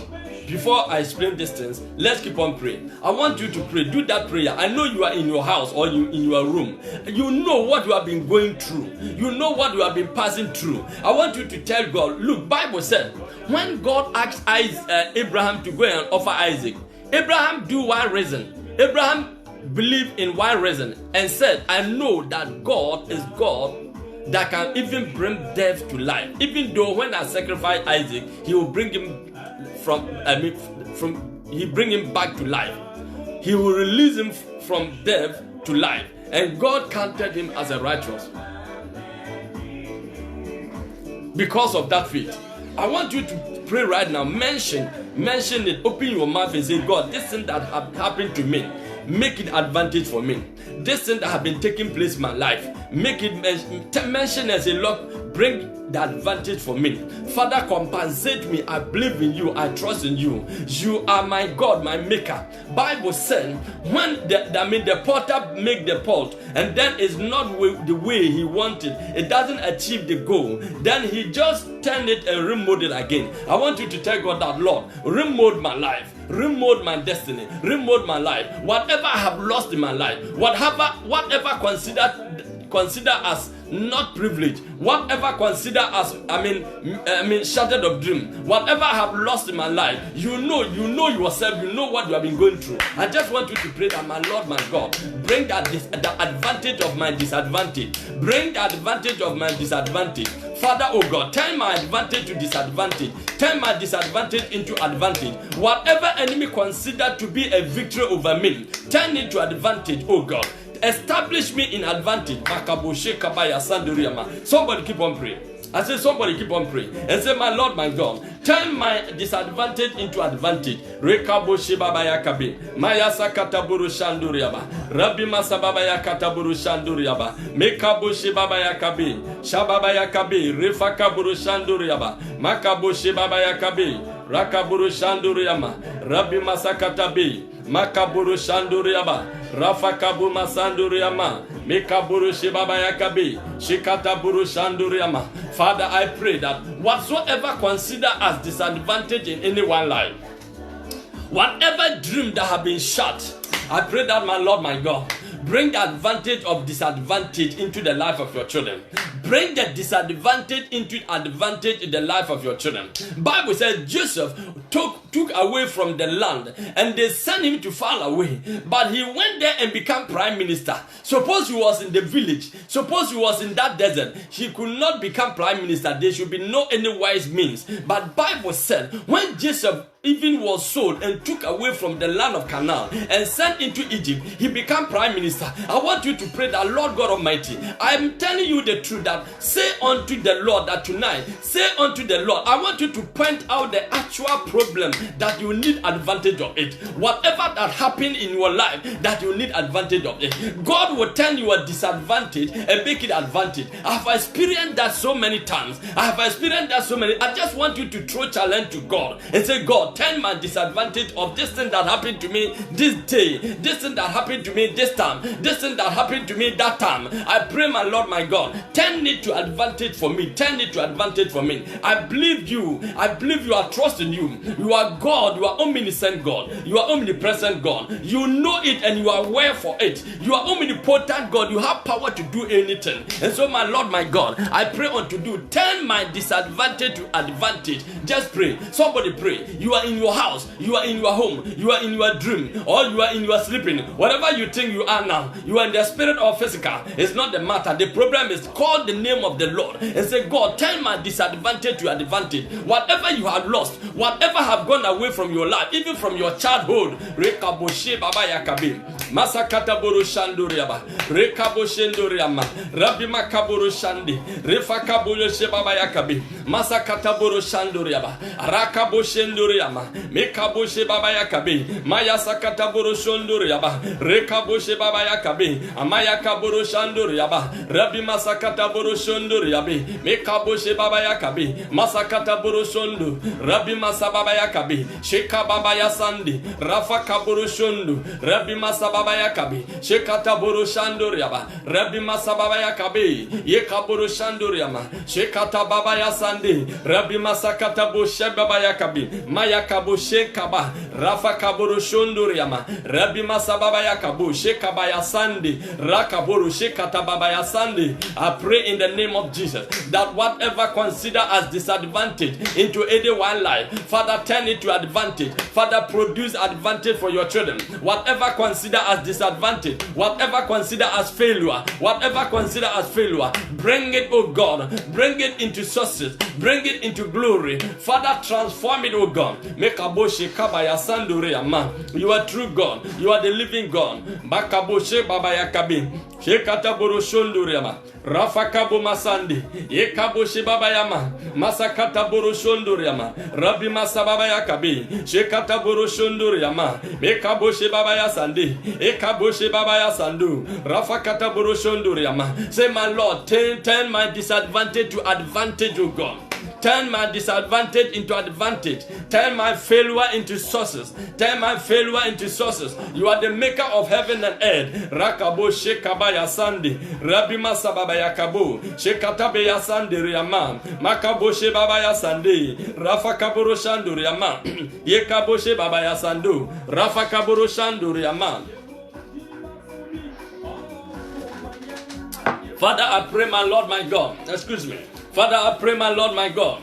Before I explain these things, let's keep on praying. I want you to pray. Do that prayer. I know you are in your house or in your room. You know what you have been going through. You know what you have been passing through. I want you to tell God, look, Bible said, when God asked Abraham to go and offer Isaac, Abraham do one reason. Abraham believed in one reason and said, I know that God is God that can even bring death to life. Even though when I sacrifice Isaac, he will bring him bring him back to life. He will release him from death to life. And God counted him as a righteous. Because of that faith. I want you to pray right now. Mention it. Open your mouth and say, God, this thing that happened to me, make it advantage for me. This thing that have been taking place in my life, make it mention as a Lord, bring the advantage for me. Father, compensate me. I believe in you. I trust in you. You are my God, my maker. Bible said when the potter make the pot and then it's not the way he wanted, it doesn't achieve the goal, then he just turn it and remold it again. I want you to tell God that, Lord, remold my life. Remold my destiny. Remold my life. Whatever I have lost in my life, whatever consider as not privileged, whatever consider as shattered of dream, whatever I have lost in my life, you know yourself, you know what you have been going through. I just want you to pray that, my Lord, my God, bring the advantage of my disadvantage. Bring the advantage of my disadvantage. Father, oh God, turn my advantage to disadvantage. Turn my disadvantage into advantage. Whatever enemy considered to be a victory over me, turn it to advantage, oh God. Establish me in advantage. Somebody keep on praying. I say, somebody keep on praying and say, my Lord, my God, turn my disadvantage into advantage. Rekaboshi baba yakabe, maya sakata buru shanduriaba, Rabbi masababa yakata buru shanduriaba, mekaboshi baba yakabe, shababa yakabe, refaka buru shanduriaba, makaboshi baba yakabe, rakaburu shanduriama, Rabbi masakata be, makaburu shanduriaba, Rafakabu masanduriama, Mikaburu shibaba yakabi, Shikata buru shanduriama. Father, I pray that whatsoever consider as disadvantage in anyone's life, whatever dream that have been shut, I pray that, my Lord, my God, Bring the advantage of disadvantage into the life of your children. Bring the disadvantage into advantage in the life of your children. Bible says Joseph took away from the land and they sent him to far away. But he went there and became prime minister. Suppose he was in the village. Suppose he was in that desert. He could not become prime minister. There should be no any wise means. But Bible said when Joseph even was sold and took away from the land of Canaan and sent into Egypt, he became prime minister. I want you to pray that, Lord God Almighty, I am telling you the truth, that say unto the Lord that tonight, say unto the Lord, I want you to point out the actual problem that you need advantage of it. Whatever that happened in your life that you need advantage of it, God will turn your disadvantage and make it advantage. I have experienced that so many times. I just want you to throw challenge to God and say, God, turn my disadvantage of this thing that happened to me this day, this thing that happened to me this time, this thing that happened to me that time. I pray, my Lord, my God, turn it to advantage for me. Turn it to advantage for me. I believe you. I believe you. I trust in you. You are God. You are omniscient God. You are omnipresent God. You know it and you are aware for it. You are omnipotent God. You have power to do anything. And so, my Lord, my God, I pray unto you, turn my disadvantage to advantage. Just pray. Somebody pray. You are in your house, you are in your home, you are in your dream, or you are in your sleeping. Whatever you think you are now, you are in the spirit or physical. It's not the matter. The problem is call the name of the Lord and say, God, turn my disadvantage to advantage. Whatever you have lost, whatever have gone away from your life, even from your childhood, Rekaboshe Baba Yakabim, Masakata Boro Shanduriaba, Rekaboshenduriama, Rabbi Makaboro Shandi, Refakabolo Shebaba Yakabi, Masakata Boro Shanduriaba, Rakaboshenduriama. Mekaboshe Baba Yakabi, Maya Sakata Boro Shonduriaba, Rekaboshe Baba Yakabi, Amaya Kaboro Shanduriaba, Rabbi Masakata Boro Shonduriabi, Mekaboshe Baba Yakabi, Masakata Boro Shondu, Rabbi Masababa Yakabi, Sheka Baba Yasandi, Rafa Kaboro Shondu, Rabbi Masababa Yakabi, Shekata Boro Shanduriaba, Rabbi Masababa Yakabi, Yekaboro Shanduriama, Shekata Baba Yasandi, Rabbi Masakata Boshe Baba Yakabi, Maya Kabo Shekaba, Rafa Kaboro Shonduriama, Rabbi Masababa Yakabu, Shekabaya Sandi, Rakaboro Shekata Babaya Sandi. I pray in the name of Jesus that whatever consider as disadvantage into anyone life, Father, turn it to advantage. Father, produce advantage for your children. Whatever consider as disadvantage, whatever consider as failure, bring it, oh God, bring it into success, bring it into glory. Father, transform it, oh God. Mekaboshe Kabaya Sandure Ama. You are true God. You are the living God. Bakaboshe Babaya Kabi. Shekata Boro Shonduriama. Rafa Kabo Masandi. Yekaboshe Babayama. Masakata Boro Shonduriama. Rabbi Masababaya Kabi. Shekata Boro Shonduriama. Mekaboshe Babaya Sandi. Ekaboshe Babaya Sandu. Rafa Kata Boro Shonduriama. Say, my Lord, turn my disadvantage to advantage, O God. Turn my disadvantage into advantage. Turn my failure into sources. Turn my failure into sources. You are the maker of heaven and earth. Rakabo Shekabaya Sandi. Rabbi Masababaya Kabo. Shekatabeya Sandi Riama. Makabo Shebabaya Sandi. Rafa Kaboro Shandu Riama. Yekabo Shebabaya Sandu. Rafa Kaboro Shandu Riama. Father, I pray, my Lord, my God. Excuse me. Father, I pray, my Lord, my God.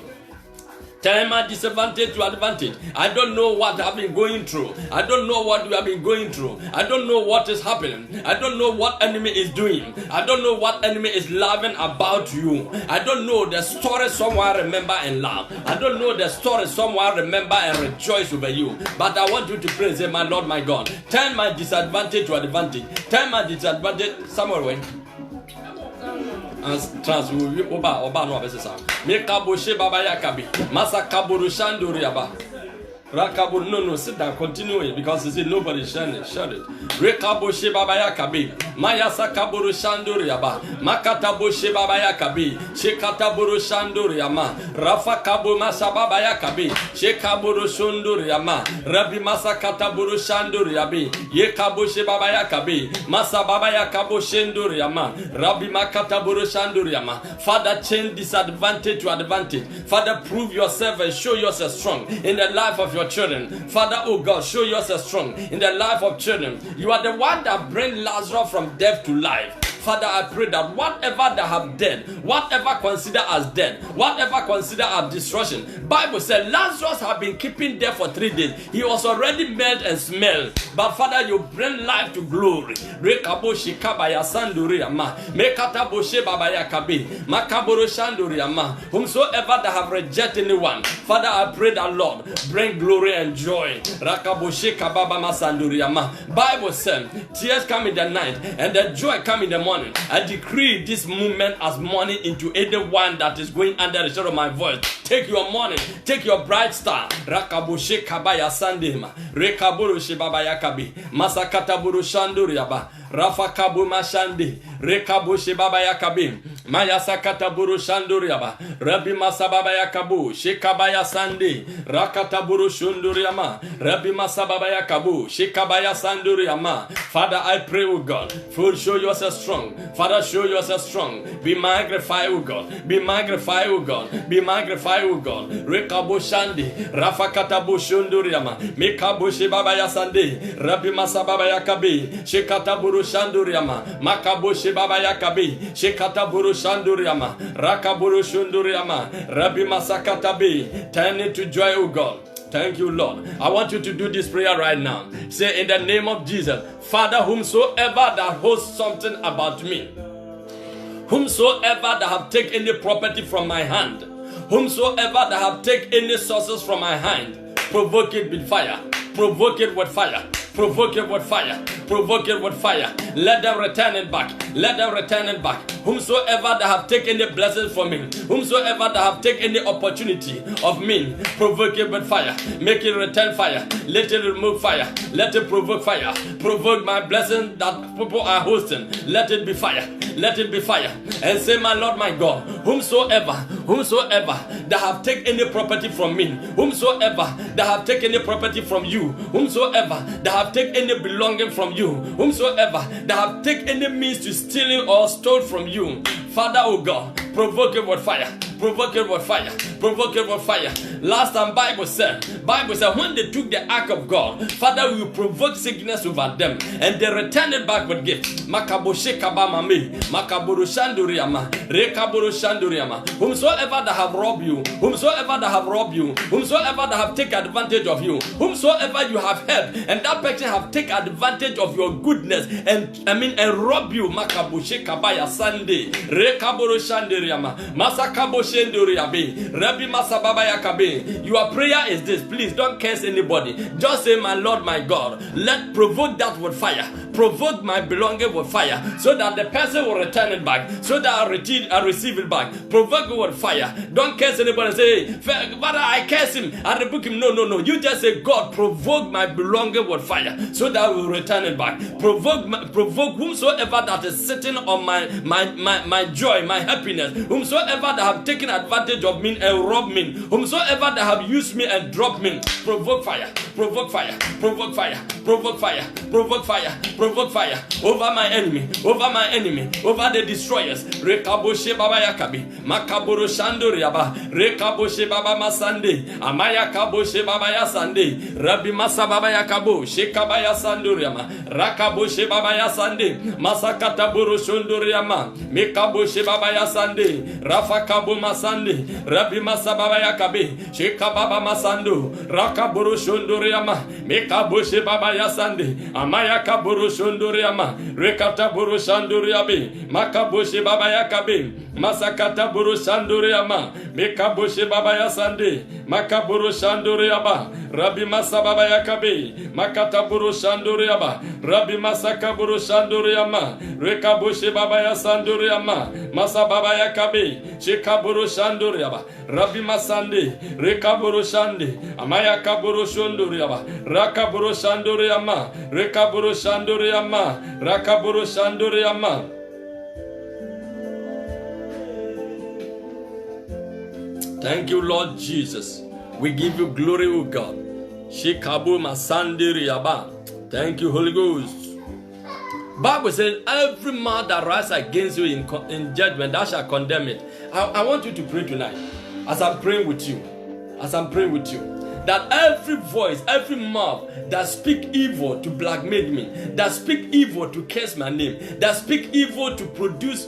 Turn my disadvantage to advantage. I don't know what I've been going through. I don't know what we have been going through. I don't know what is happening. I don't know what enemy is doing. I don't know what enemy is laughing about you. I don't know the story someone remember and laugh. I don't know the story someone remember and rejoice over you. But I want you to pray, say, my Lord, my God, turn my disadvantage to advantage. Turn my disadvantage somewhere when. Trans oba no abese sa Mekaboshe Baba Yakabi Masakaburu Shanduriaba Rakabur no sit down, continue it because you see nobody sharing it. Share it. Rekaboshe Baba Yakabi Maya Sakaburu Shanduriaba Makata Boshe Baba Yakabi Shekata Buru Shanduriama Rafa Kabu Masababa Yakabi Shekaburu Shunduriama Rabbi Masakata Buru Shanduriabi Yekaboshe Baba Yakabi Masababa Yakabo Shenduriama Rabbi Makata Buru Shanduriama. Father, change disadvantage to advantage. Father, prove yourself and show yourself strong in the life of your for children. Father, oh God, show yourself strong in the life of children. You are the one that brings Lazarus from death to life. Father, I pray that whatever they have dead, whatever consider as dead, whatever consider as destruction, Bible said Lazarus have been keeping there for 3 days. He was already melt and smell. But Father, you bring life to glory. Whomsoever that have rejected anyone, Father, I pray that Lord, bring glory and joy. Bible said, tears come in the night and the joy come in the morning. I decree this movement as morning into anyone that is going under the shadow of my voice. Take your morning, take your bright star. Rakabushe kabaya sandema, rekaburu shibabaya kabi, masakata buru shanduriaba, rafa kabu mashandi, rekabushe babaya kabi, maya sakata buru shanduriaba, rabi masababaya kabu, shikabaya sandi, rakata buru shunduriama, rabi masababaya kabu, shikabaya sanduriama. Father, I pray, O God, for show yourself strong. Father, show yourself strong. Be magnified, O God. Be magnified, O God. Be magnified, O God. Rekabo shandi, rafa katabu shunduriama, mekabo shibabaya sandi, rabi masababaya kabi, shikata buru shanduriama, makabo shibabaya kabi, shikata buru shanduriama, rakaburu shunduriama, rabi masakatabi. Turn it to joy, O God. Thank you, Lord. I want you to do this prayer right now. Say, in the name of Jesus, Father, whomsoever that holds something about me, whomsoever that have taken any property from my hand, whomsoever that have taken any sources from my hand, provoke it with fire, provoke it with fire, provoke it with fire, provoke it with fire. Let them return it back. Let them return it back. Whomsoever that have taken the blessings from me, whomsoever that have taken the opportunity of me, provoke it with fire. Make it return fire. Let it remove fire. Let it provoke fire. Provoke my blessing that people are hosting. Let it be fire. Let it be fire. And say, my Lord, my God, whomsoever that have taken any property from me, whomsoever that have taken any property from you, whomsoever that have taken any belonging from you, whomsoever that have taken any means to stealing or stole from you, Father, oh God, provoke it with fire. Provoke it with fire. Provoke it with fire. Last time Bible said when they took the ark of God, Father, we will provoke sickness over them and they returned it back with gifts. Makaboshe kabamame, makaburu shanduriama, rekaburu shanduriama. Whomsoever that have robbed you, whomsoever that have robbed you, whomsoever that have taken advantage of you, whomsoever you have helped, and that person have taken advantage of your goodness and rob you. Makaboshe kabaya sande, rekaburu shanduriama, masakabo. Your prayer is this. Please don't curse anybody. Just say, my Lord, my God, let provoke that with fire. Provoke my belonging with fire, so that the person will return it back, so that I receive it back. Provoke it with fire. Don't curse anybody and say, Father, I curse him, I rebuke him. No. You just say, God, provoke my belonging with fire, so that I will return it back. Provoke whomsoever that is sitting on my joy, my happiness, whomsoever that have taken advantage of me and robbed me, whomsoever that have used me and dropped me, provoke fire, provoke fire, provoke fire, provoke fire, provoke fire, provoke fire over my enemy, over the destroyers. Rekaboshe baba yakabi, makaboro shandoriaba, rekaboshe baba masande, amaya kaboshe baba yasande, rabi masa baba yakabo, shekaba yasandoriama, rakaboshe baba yasande, masakata boro shondoriama, mekaboshe baba yasande, rafa kabo masande, rabi masa baba yakabe, shekababa masando, rakaboro shondoriama, mekaboshe baba yasande, amaya kaboro shondoriama, rekata boro shandoriabe, makaboshe baba yakabe, masakata boro shandoriama, mekaboshe baba yasande, makaboro shandoriaba, rabi masa baba yakabe, makata boro shandoriaba, rabi masaka boro shandoriama, rekaboshe baba yasandoriama, masa baba yakabe, shekaboro shandoriaba, rabi masande, rekaboro shande, amaya kaboro shondoriaba, rakaboro shandoriama, rekaboro shandoriama, rakaboro shandoriama. Thank you, Lord Jesus. We give you glory, O God. Shikabu masandiriaba. Thank you, Holy Ghost. Bible says, every mouth that rises against you in judgment, thou shalt condemn it. I want you to pray tonight. As I'm praying with you. that every voice, every mouth that speak evil to blackmail me, that speak evil to curse my name, that speak evil to produce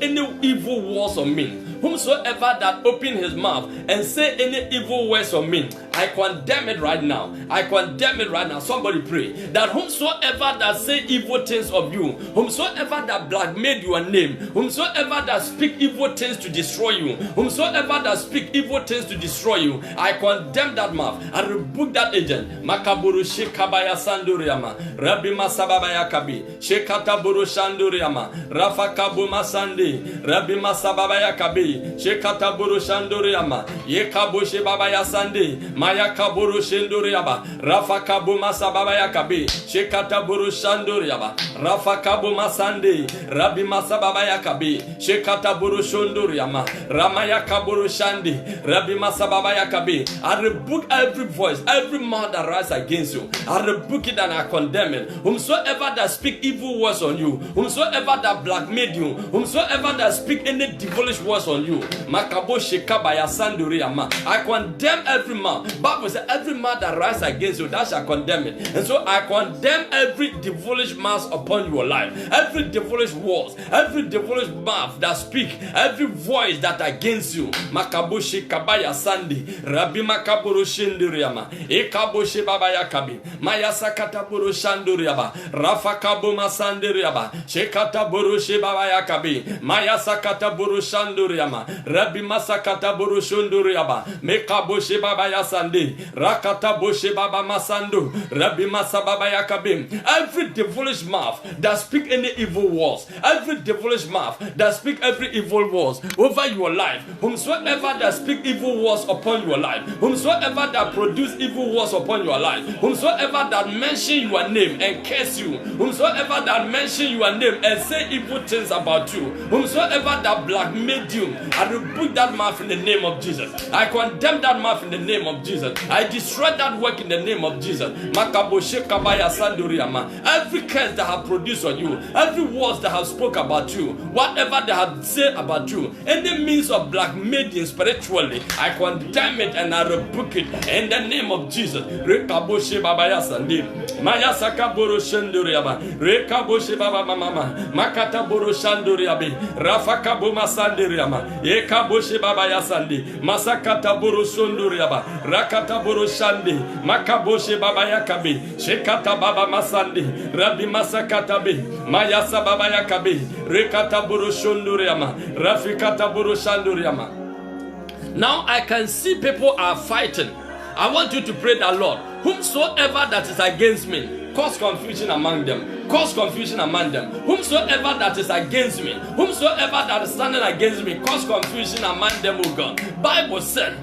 any evil words on me, whomsoever that open his mouth and say any evil words on me, I condemn it right now. I condemn it right now. Somebody pray that whomsoever that say evil things of you, whomsoever that blackmail your name, whomsoever that speak evil things to destroy you, whomsoever that speak evil things to destroy you, I condemn that mouth. I rebuke that agent. Makaburu shekabaya sanduriama, Rabbi Masababaya kabi, Shekataburu shanduriama, Rafa kabuma sandi, Rabbi Masababaya kabi, Shekataburu shanduriama, Yekabo shebabaya sandi, Maya kaburu shenduriaba, Rafa kabuma sababaya kabi, Shekataburu shanduriaba, Rafa kabuma sandi, Rabbi Masababaya kabi, Shekataburu shunduriama, Ramaya kaburu shandi, Rabbi Masababaya kabi. I rebuke every voice, every mouth that rise against you. I rebuke it and I condemn it. Whomsoever that speak evil words on you, whomsoever that blackmail you, whomsoever that speak any devilish words on you, Makabo shekabaya sanduriama, I condemn every mouth. Bible says every mouth that rise against you, that shall condemn it. And so I condemn every devilish mouth upon your life, every devilish words, every devilish mouth that speak, every voice that against you. Makabo shekabaya sandi, Rabbi makaburu shinduriama, Ekabo shebabaya kabi, Maya sakataburu shanduriaba, Rafa kabo masanduriaba, Shekataburu shebabaya kabi, Maya sakataburu shanduriama, Rabbi masakataburu shunduriaba, Mekabo shebabaya sandi, Rakatabo shebaba masandu, Rabbi masababaya kabi. Every devilish mouth that speak any evil words, every devilish mouth that speak every evil words over your life, whomsoever that speak evil words upon your life, whomsoever that produce evil words upon your life, whomsoever that mention your name and curse you, whomsoever that mention your name and say evil things about you, whomsoever that blackmailed you, I rebuke that mouth in the name of Jesus. I condemn that mouth in the name of Jesus. I destroy that work in the name of Jesus. Every curse that have produced on you, every words that have spoke about you, whatever they have said about you, any means of blackmailing spiritually, I condemn it and I rebuke it in the name of Jesus. Rekaboshe babaya sandi, Maya sakaboro shanduriaba, Rekaboshe baba mama, Makata boro shanduriabi, Rafa kabuma sandiriama, Ekaboshe babaya sandi, Masakata boro shanduriaba, Rakata boro shandi, Makaboshe babaya kabi, Shekata baba masandi, Rabbi masakata bi, Maya sababaya kabi, Rekata boro shanduriama, Rafikata boro shanduriama. Now I can see people are fighting. I want you to pray that, Lord, whomsoever that is against me, cause confusion among them. Cause confusion among them. Whomsoever that is against me, whomsoever that is standing against me, cause confusion among them, O God. Bible said,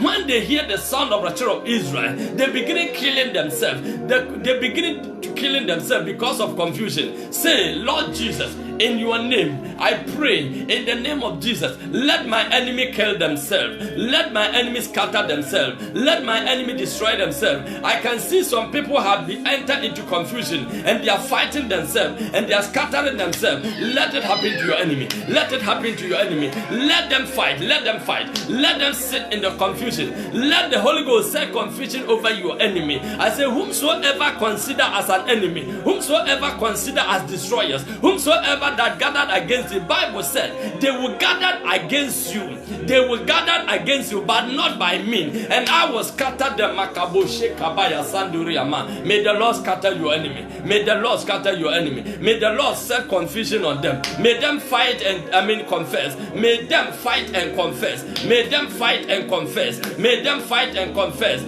when they hear the sound of the children of Israel, they begin killing themselves. They begin to killing themselves because of confusion. Say, Lord Jesus, in your name, I pray in the name of Jesus, let my enemy kill themselves. Let my enemy scatter themselves. Let my enemy destroy themselves. I can see some people have been entered into confusion and they are fighting themselves and they are scattering themselves. Let it happen to your enemy. Let it happen to your enemy. Let them fight. Let them fight. Let them sit in the confusion. Let the Holy Ghost set confusion over your enemy. I say, whomsoever consider as an enemy, whomsoever consider as destroyers, whomsoever that gathered against the Bible said they will gather against you. They will gather against you, but not by me. And I will scatter them. May the Lord scatter your enemy. May the Lord scatter your enemy. May the Lord set confusion on them. May them fight and confess. May them fight and confess. May them fight and confess. May them fight and confess.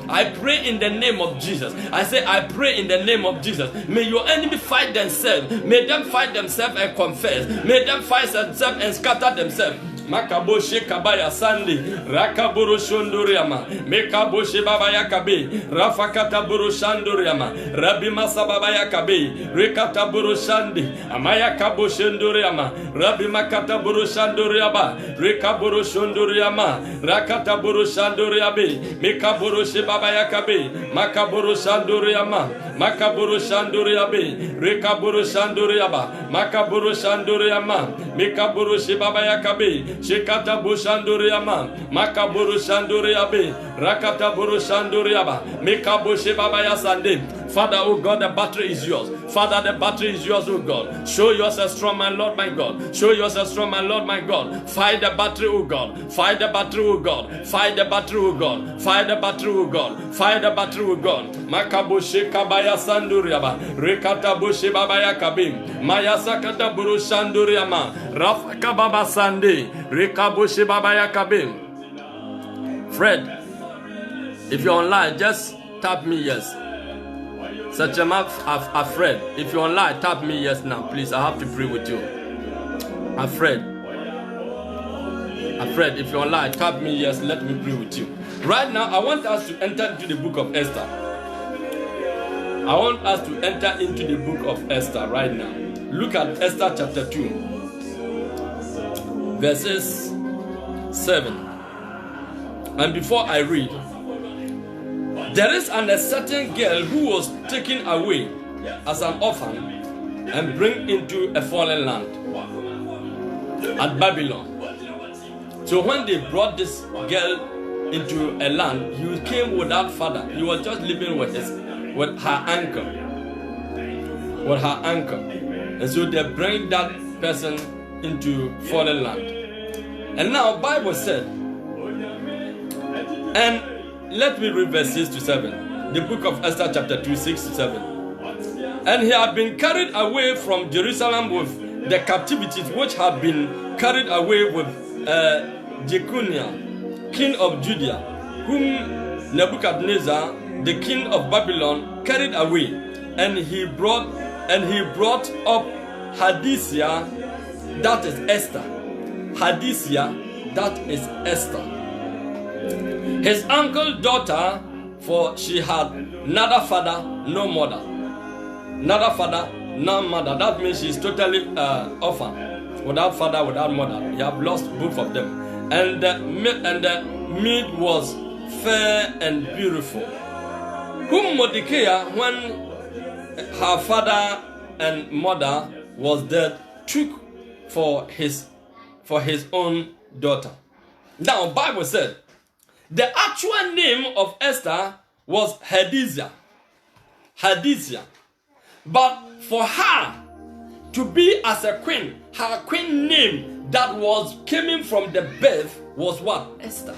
I pray in the name of Jesus. I say, I pray in the name of Jesus. May your enemy fight themselves. May them fight themselves and confess. May them fight themselves and scatter themselves. Makaboshe kabaya sandi, rakaburu shunduriama, mekaboshe babaya kabe, rafakata buru shanduriama, Rabbi masababaya kabe, rekata buru shandi, amaya kaboshe nduriama, Rabbi makata buru shanduriaba, rekaburu shunduriama, rakata buru shanduriabe, mekaburu shebabaya kabe, makaburu shanduriama, makaburu shanduriabe, rekaburu shanduriaba, makaburu shanduriama, mekaburu shebabaya kabe, Shekata Bushanduriama, Makaburu Shanduriabe, Rakata Buru Shanduriaba, Mekabo Shebabaya Sande. Father, oh God, the battery is yours. Father, the battery is yours, oh God. Show yourself strong, my Lord, my God. Show yourself strong, my Lord, my God. Fight the battery, oh God. Fight the battery, oh God. Fight the battery, oh God. Fight the battery, oh God. Fight the battery, oh God. Makaboshe Kabaya Sanduriaba, Rekata Boshe Babaya Kabim, Mayasakata Buru Shanduriama, Rafaka Baba Sande, Rekaboshe Babaya Kabim. Fred, if you're online, just tap me yes. Such a map, Fred. If you're online, tap me yes now, please. I have to pray with you. Fred, if you're online, tap me yes. Let me pray with you. Right now, I want us to enter into the book of Esther. I want us to enter into the book of Esther right now. Look at Esther chapter 2, verses 7. And before I read, there is a certain girl who was taken away as an orphan and bring into a foreign land at Babylon. So when they brought this girl into a land, he came without father. He was just living with her uncle. And so they bring that person into foreign land. And now Bible said, and let me read verse 6 to 7. The book of Esther chapter 2, 6 to 7. And he had been carried away from Jerusalem with the captivities which had been carried away with Jeconiah, king of Judea, whom Nebuchadnezzar, the king of Babylon, carried away. And he brought up Hadisha, that is Esther. Hadisha, that is Esther, his uncle's daughter, for she had neither father nor mother. Neither father nor mother. That means she's totally orphan, without father, without mother. You have lost both of them. And the maid was fair and beautiful, whom Mordecai, when her father and mother was dead, took for his own daughter. Now, Bible said the actual name of Esther was Hadisha. But for her to be as a queen, her queen name that was coming from the birth was what? Esther.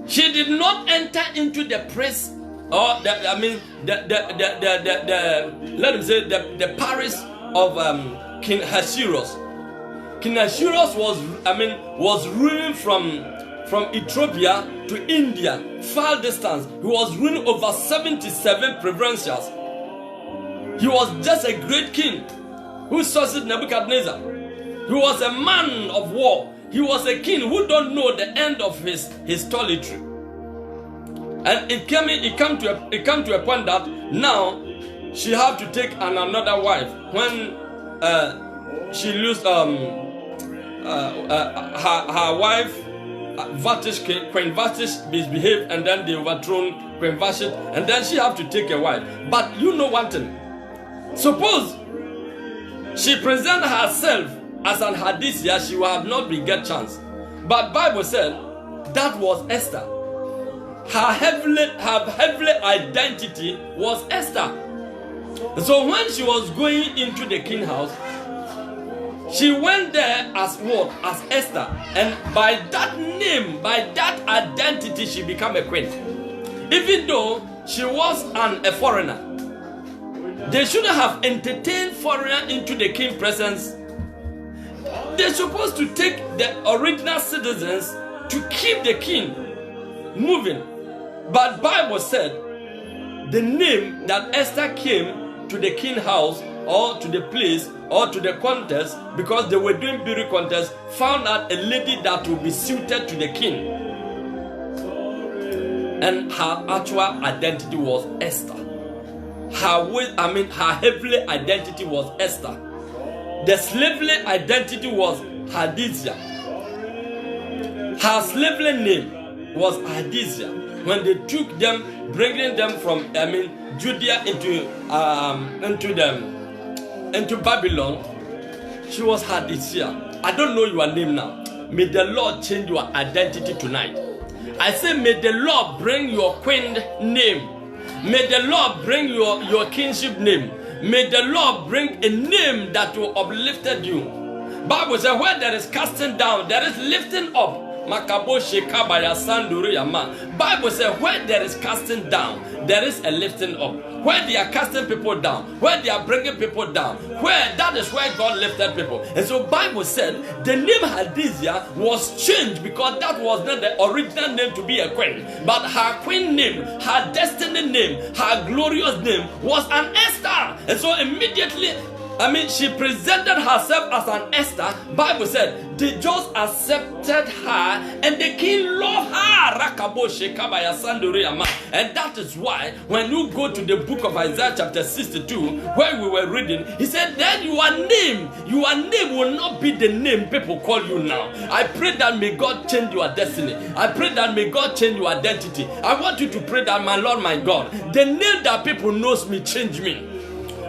She did not enter into the palace, or let me say the palace of King Ahasuerus. King Ahasuerus was ruling from Ethiopia to India, far distance. He was ruling over 77 provincials. He was just a great king who succeeded Nebuchadnezzar. He was a man of war. He was a king who don't know the end of his toiletry. And it came to a point that now she had to take another wife when she lost her wife. Queen Vashti misbehaved, and then they overthrown Queen Vashti, and then she had to take a wife. But you know one thing, suppose she presented herself as an Hadisha, she would have not been get chance. But Bible said that was Esther. Her heavenly identity was Esther. So when she was going into the king house, she went there as what? As Esther. And by that name, by that identity, she became a queen. Even though she was a foreigner. They shouldn't have entertained foreigner into the king's presence. They're supposed to take the original citizens to keep the king moving. But Bible said the name that Esther came to the king house, or to the place, or to the contest, because they were doing beauty contest, found out a lady that would be suited to the king. And her actual identity was Esther. Her heavenly identity was Esther. The slavery identity was Hadisha. Her slavery name was Hadisha. When they took them, bringing them from Judea into Babylon, she was Hadisha. I don't know your name now. May the Lord change your identity tonight. I say, may the Lord bring your queen name. May the Lord bring your kingship name. May the Lord bring a name that will uplifted you. Bible says, where there is casting down, there is lifting up. Bible says, where there is casting down, there is a lifting up. Where they are casting people down, where they are bringing people down, that is where God lifted people. And so Bible said the name Hadizia was changed because that was not the original name to be a queen, but her queen name, her destiny name, her glorious name was an Esther. And so immediately, she presented herself as an Esther. Bible said they just accepted her and the king loved her. And that is why when you go to the book of Isaiah chapter 62, where we were reading, he said, then your name will not be the name people call you now. I pray that may God change your destiny. I pray that may God change your identity. I want you to pray that, my Lord, my God, the name that people knows me, change me.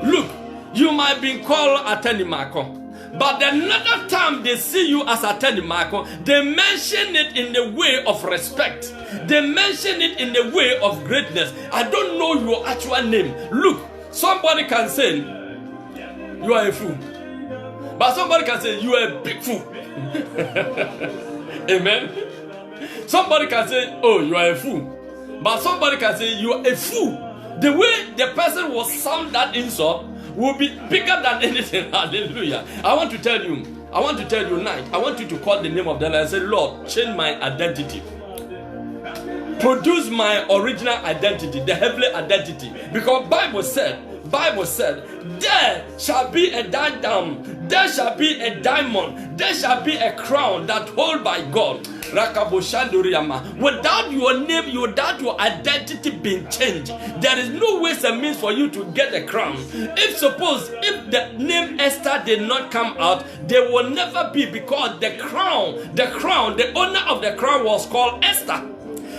Look, you might be called Ateni Marco, but another time they see you as Ateni Marco, they mention it in the way of respect. They mention it in the way of greatness. I don't know your actual name. Look, somebody can say you are a fool, but somebody can say you are a big fool. Amen. Somebody can say, oh, you are a fool, but somebody can say you are a fool. The way the person will sound that insult will be bigger than anything. Hallelujah. I want to tell you tonight, I want you to call the name of the Lord and say, Lord, change my identity. Produce my original identity, the heavenly identity. Because Bible said, there shall be a diadem, there shall be a diamond, there shall be a crown that hold by God. Without your name, without your identity being changed, there is no way and means for you to get a crown. If the name Esther did not come out, there will never be, because the owner of the crown was called Esther.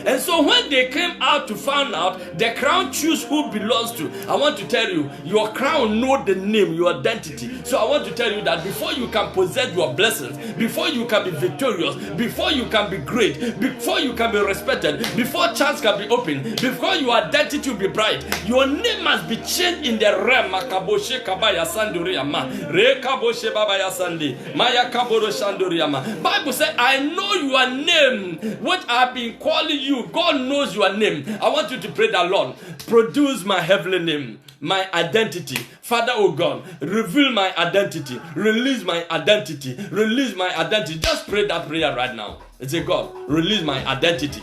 And so when they came out to find out, the crown choose who belongs to. I want to tell you, your crown know the name, your identity. So I want to tell you that before you can possess your blessings, before you can be victorious, before you can be great, before you can be respected, before chance can be open, before your identity will be bright, your name must be changed in the realm. Makaboshe kabaya sanduriama, rekaboshe babaya sandi, maya kaboro sanduriama. Bible says, I know your name, what I've been calling you. God knows your name. I want you to pray that, Lord, produce my heavenly name, my identity. Father, oh God, reveal my identity. Release my identity. Release my identity. Just pray that prayer right now. Say, God, release my identity.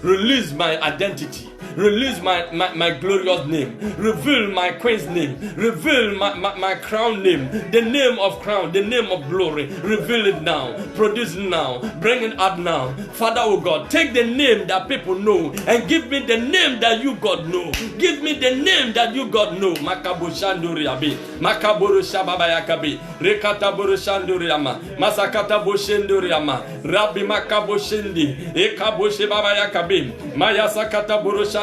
Release my identity. Release my glorious name. Reveal my queen's name. Reveal my crown name. The name of crown. The name of glory. Reveal it now. Produce it now. Bring it up now. Father, oh God, take the name that people know and give me the name that you, God, know. Give me the name that you, God, know. Makabo Shanduriabi. Makaboro Shababayakabi. Rekata Boro Shanduriama. Masakata Boshenduriama. Rabbi Makabo Shendi. Ekabo Shebabayakabi. Mayasakata Boro Shanduriama.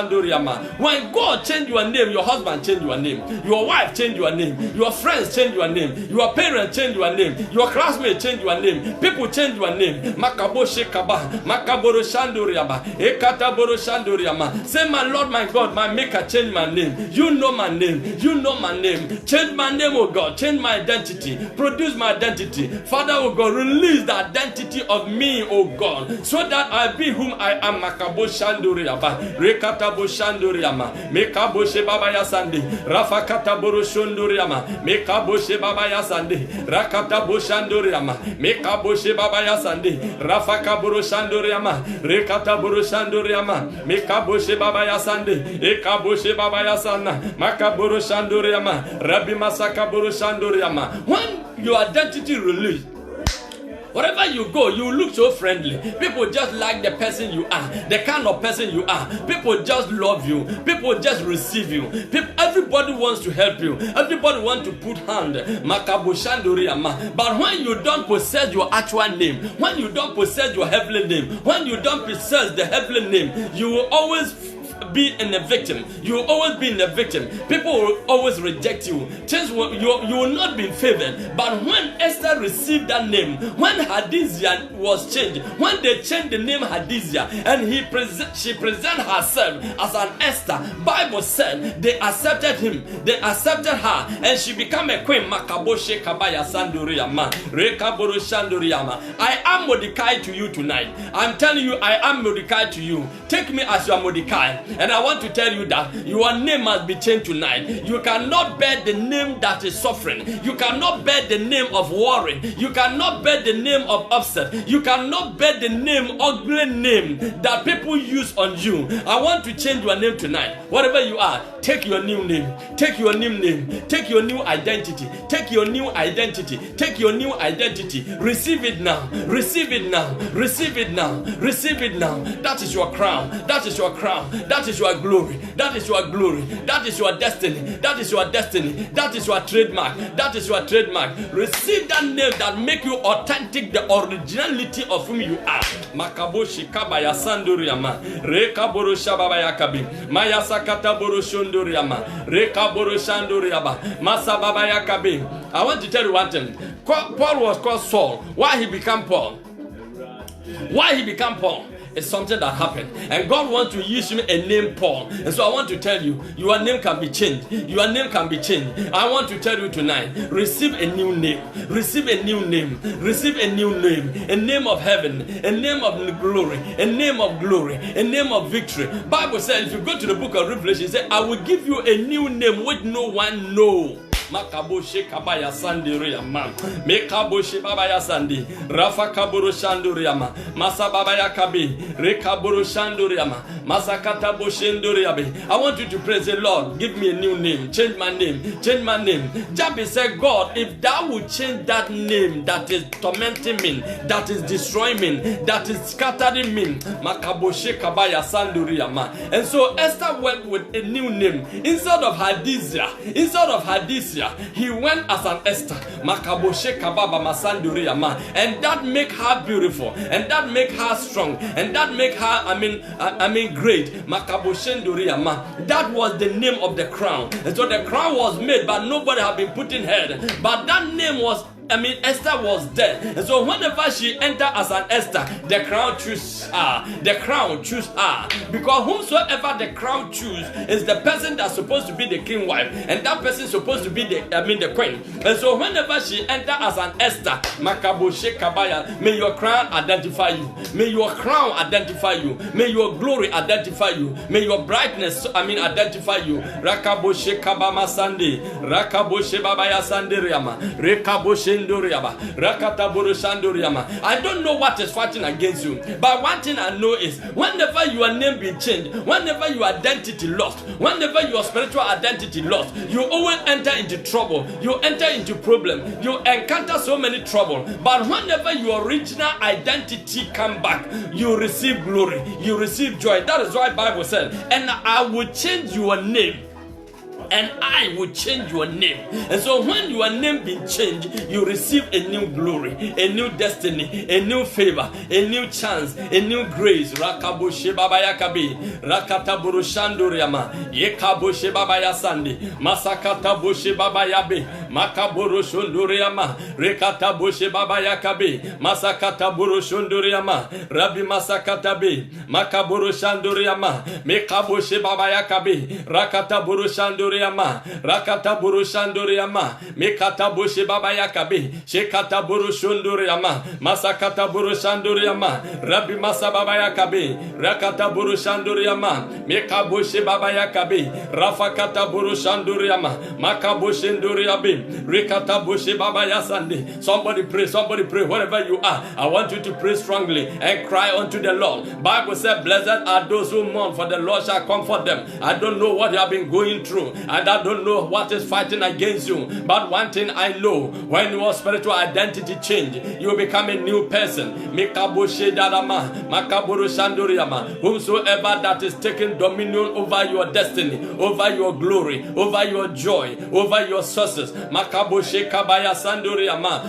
When God change your name, your husband change your name, your wife change your name, your friends change your name, your parents change your name, your classmates change your name, people change your name. Makabo Shekaba, Makaboro Shanduriama, Ekataboro Shanduriama. Say, my Lord, my God, my Maker, change my name. You know my name. You know my name. Change my name, oh God. Change my identity. Produce my identity. Father, oh God, release the identity of me, oh God, so that I be whom I am. Makabo Shanduriama, Rekata Boshanduriama, Mekaboshe Babaya Sandi, Rafa Kataboro Shunduriama, Mekaboshe Babaya Sandi, Rakata Boshanduriama, Mekaboshe Babaya Sandi, Rafa Kaboro Shanduriama, Rekata Boro Shanduriama, Mekaboshe Babaya Sandi, Ekaboshe Babaya Sana, Makaboro Shanduriama, Rabbi Masaka Boro Shanduriama. When your identity released, wherever you go, you look so friendly. People just like the person you are, the kind of person you are. People just love you. People just receive you. Everybody wants to help you. Everybody wants to put hand. But when you don't possess your actual name, when you don't possess your heavenly name, when you don't possess the heavenly name, you will always be in a victim. You will always be in a victim. People will always reject you. You will not be favored. But when Esther received that name, when Hadizia was changed, when they changed the name Hadizia, and she presented herself as an Esther, Bible said they accepted him, they accepted her, and she became a queen. Makaboshe kabaya sanduriyama, rekaboro shanduriyama. I am Mordecai to you tonight. I'm telling you, I am Mordecai to you. Take me as your Mordecai, and I want to tell you that your name must be changed tonight. You cannot bear the name that is suffering. You cannot bear the name of worry. You cannot bear the name of upset. You cannot bear the name, ugly name that people use on you. I want to change your name tonight. Whatever you are, take your new name. Take your new name. Take your new identity. Take your new identity. Take your new identity. Receive it now. Receive it now. Receive it now. Receive it now. That is your crown. That is your crown. That is your glory. That is your glory. That is your destiny. That is your destiny. That is your trademark. That is your trademark. Receive that name that make you authentic, the originality of whom you are. Makaboshi kabaya sanduriyama. Rekaboro shababaya kabi. Maya sakata boro shonduriyama. Rekaboro shanduriyaba. Masababaya kabi. I want to tell you one thing. Paul was called Saul. Why he became Paul? Why he became Paul? It's something that happened, and God wants to use him a name Paul. And so I want to tell you, your name can be changed. Your name can be changed. I want to tell you tonight, receive a new name. Receive a new name. Receive a new name. A name of heaven. A name of glory. A name of glory. A name of victory. Bible says, if you go to the book of Revelation, it says, I will give you a new name which no one knows. Makaboshe kabaya sanduriyama. Mekaboshe babaya sandi. Rafa kaburu shanduriyama. Masa babaya kabi. Rekaburu shanduriyama. Masakata boshenduriyabe. I want you to praise the Lord. Give me a new name. Change my name. Change my name. Jabez said, God, if thou would change that name that is tormenting me, that is destroying me, that is scattering me, Makaboshe kabaya sanduriyama. And so Esther went with a new name. Instead of Hadizia, he went as an Esther. Makaboshe kababa masanduriyama. And that make her beautiful, and that make her strong, and that make her great. Makaboshenduriyama. That was the name of the crown. And so the crown was made, but nobody had been put in head. But that name was, Esther was dead. And so whenever she entered as an Esther, the crown choose her. The crown choose her. Because whomsoever the crown choose is the person that's supposed to be the king wife. And that person is supposed to be the queen. And so whenever she entered as an Esther, Makaboshe kabaya, may your crown identify you. May your crown identify you. May your glory identify you. May your brightness, identify you. Rakaboshe kabama sandi. Rakaboshe babaya sandi riyama. Rekaboshe I don't know what is fighting against you, but one thing I know is whenever your name be changed, whenever your identity lost, whenever your spiritual identity lost, you always enter into trouble, you enter into problem, you encounter so many trouble. But whenever your original identity come back, you receive glory, you receive joy. That is why Bible said, and I will change your name. And I will change your name. And so when your name be changed, you receive a new glory, a new destiny, a new favor, a new chance, a new grace. Rakaboshe babaya kabi, rakata burushanduriyama, yekaboshe babaya sandi, masakata boshe babaya be, makaburushunduriyama, rekata boshe babaya kabi, masakata burushunduriyama, rabbi masakata be, makaburushanduriyama, mekaboshe babaya kabi, rakata burushanduriyama. Rakata buru shanduriyama, mekata bushe baba yakabe, shekata buru shunduriyama, masakata buru shanduriyama, rabbi masa baba yakabe, rakata buru shanduriyama, mekabushe baba yakabe, rafakata buru shanduriyama, makabushe nduriyabe, rekata bushe baba yasande. Somebody pray, wherever you are. I want you to pray strongly and cry unto the Lord. Bible said, blessed are those who mourn, for the Lord shall comfort them. I don't know what you have been going through. I don't know what is fighting against you, but one thing I know, when your spiritual identity change, you become a new person. Whomsoever that is taking dominion over your destiny, over your glory, over your joy, over your sources,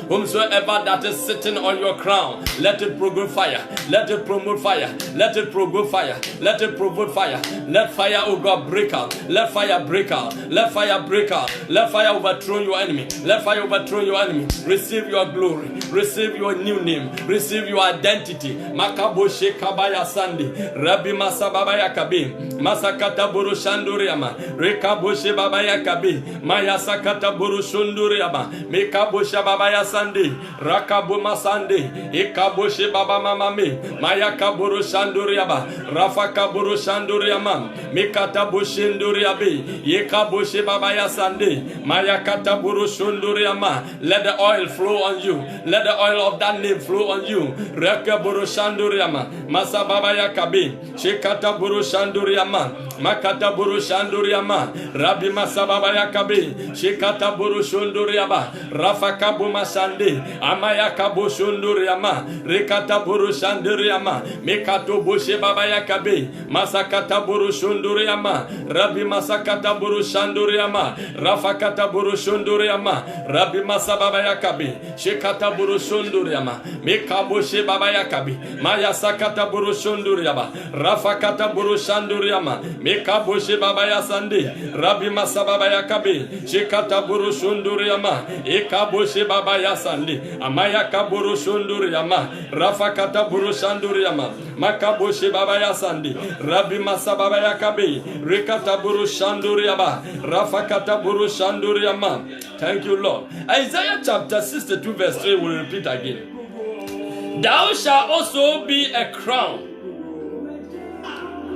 whomsoever that is sitting on your crown, let it provoke fire, let it promote fire, let it provoke fire, let it provoke fire, let fire, oh God, break out, let fire break out, let fire break out, let fire overthrow your enemy, let fire overthrow your enemy. Receive your glory, receive your new name, receive your identity. Makaboshe kabaya sandi, Rabbi Masababaya kabi, Masakata buru shanduriama, Rekaboshe babaya kabi, Maya sakata buru shunduriama, Mekaboshe babaya sandi, Rakabuma sandi, Ekaboshe baba mamami, Maya kaburu shanduriaba, Rafa kaburu shanduriama, Mekata bushenduriabi, Yekaboshe babaya sandi, Maya kata buru shunduriama. Let the oil flow on you. Let the oil of that name flow on you. Rekaburu shanduriama, Masababaya kabi, Shekata buru shanduriama, Makata buru shanduriama, Rabbi Masababaya kabi, Shekata buru shunduriaba, Rafa kabuma sandi, Amaya kabu shunduriama, Rekata buru shanduriama, Mekato bushe babaya kabi, Masakata buru shunduriama, Rabbi Masakata buru shanduriama, Rafa kata buru shunduriama, Rabbi Masababaya kabi, Shekata buru shunduriama, Mekabushe babaya kabi, Maya sakata buru shunduriaba, Rafa kata buru shanduriama, Mekabushe babaya sandi, Rabbi Masababaya kabi, Shekata buru shunduriama, Ekabushe babaya sandi, Amaya kaburu shunduriama, Rafa kata buru shanduriama, Makabushe babaya sandi, Rabbi Masababaya kabi, Rekata buru shanduriaba, Rafa kata buru shanduriama. Thank you, Lord. Isaiah chapter 62 verse 3 will repeat again. Thou shalt also be a crown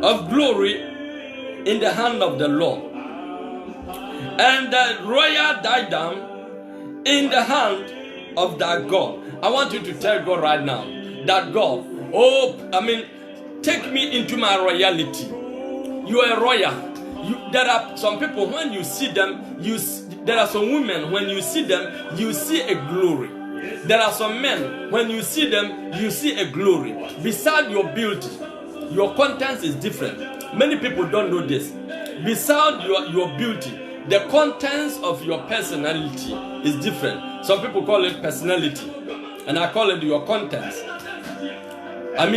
of glory in the hand of the Lord, and the royal diadem in the hand of thy God. I want you to tell God right now that God, take me into my royalty. You are a royal. There are some people, when you see them, there are some women, when you see them, you see a glory. There are some men, when you see them, you see a glory. Beside your beauty, your contents is different. Many people don't know this. Beside your beauty, the contents of your personality is different. Some people call it personality, and I call it your contents.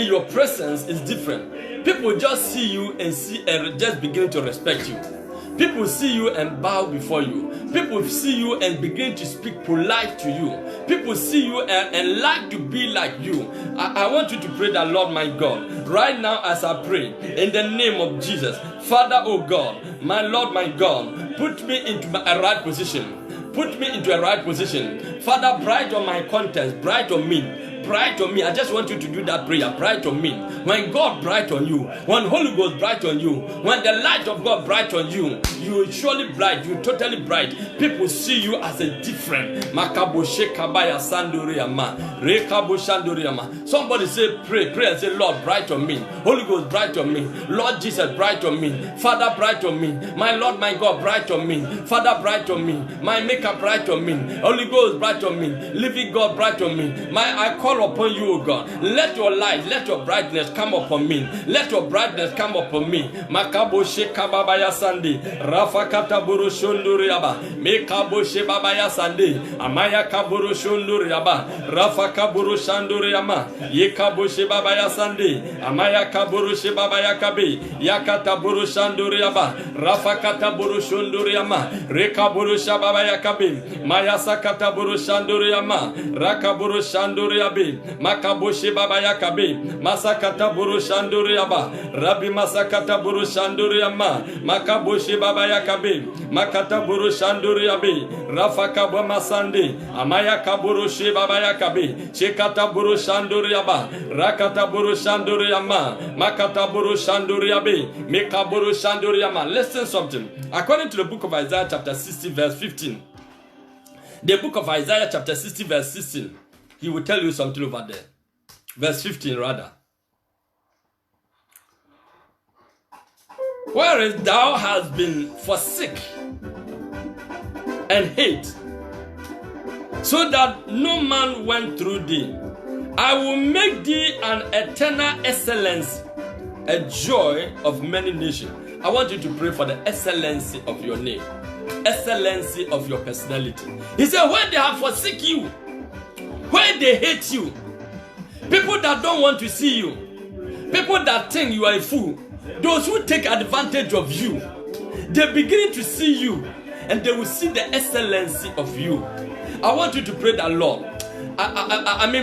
Your presence is different. People just see you and just begin to respect you. People see you and bow before you. People see you and begin to speak polite to you. People see you and like to be like you. I want you to pray that, Lord my God, right now as I pray, in the name of Jesus, Father, oh God, my Lord, my God, put me into a right position. Put me into a right position. Father, bright on my contents, bright on me. Bright on me. I just want you to do that prayer. Bright on me. When God bright on you, when Holy Ghost bright on you, when the light of God bright on you, you are surely bright. You totally bright. People see you as a different. Somebody say, pray and say, Lord, bright on me. Holy Ghost, bright on me. Lord Jesus, bright on me. Father, bright on me. My Lord, my God, bright on me. Father, bright on me. My Maker, bright on me. Holy Ghost, bright on me. Living God, bright on me. I call upon you, O God. Let your light, let your brightness come upon me. Let your brightness come upon me. Makabo shekababaya sandi. Rafa kataburu shunduriaba. Mekabo shebabaya sandi. Amaya kaburu shunduriaba. Rafa kaburu shanduriama. Yekabo shebabaya sandi. Amaya kaburu shebabaya kabi. Yakataburu shanduriaba. Rafa kataburu shunduriama. Rekaburu shababaya kabi. Maya sakataburu shanduriama. Rakaburu shanduriabi. Makabushi baba yakabi. Masakata buru shanduriaba. Rabbi masakata buru shanduriama. Makabushi baba yakabi. Makata buru shanduriabi. Rafa kabwa masandi. Amaya kaburu shi baba yakabi. Chikata buru shanduriaba. Rakata buru shanduriama. Makata buru shanduriabi. Mikaburu shanduriama. Listen something. According to the book of Isaiah chapter 60 verse 15. The book of Isaiah chapter 60 verse 16. He will tell you something over there. Verse 15 rather. whereas thou hast been forsaken and hate, so that no man went through thee. I will make thee an eternal excellence, a joy of many nations. I want you to pray for the excellency of your name, excellency of your personality. He said, when they have forsaken you, when they hate you, people that don't want to see you, people that think you are a fool, those who take advantage of you, they begin to see you and they will see the excellency of you. I want you to pray that, Lord,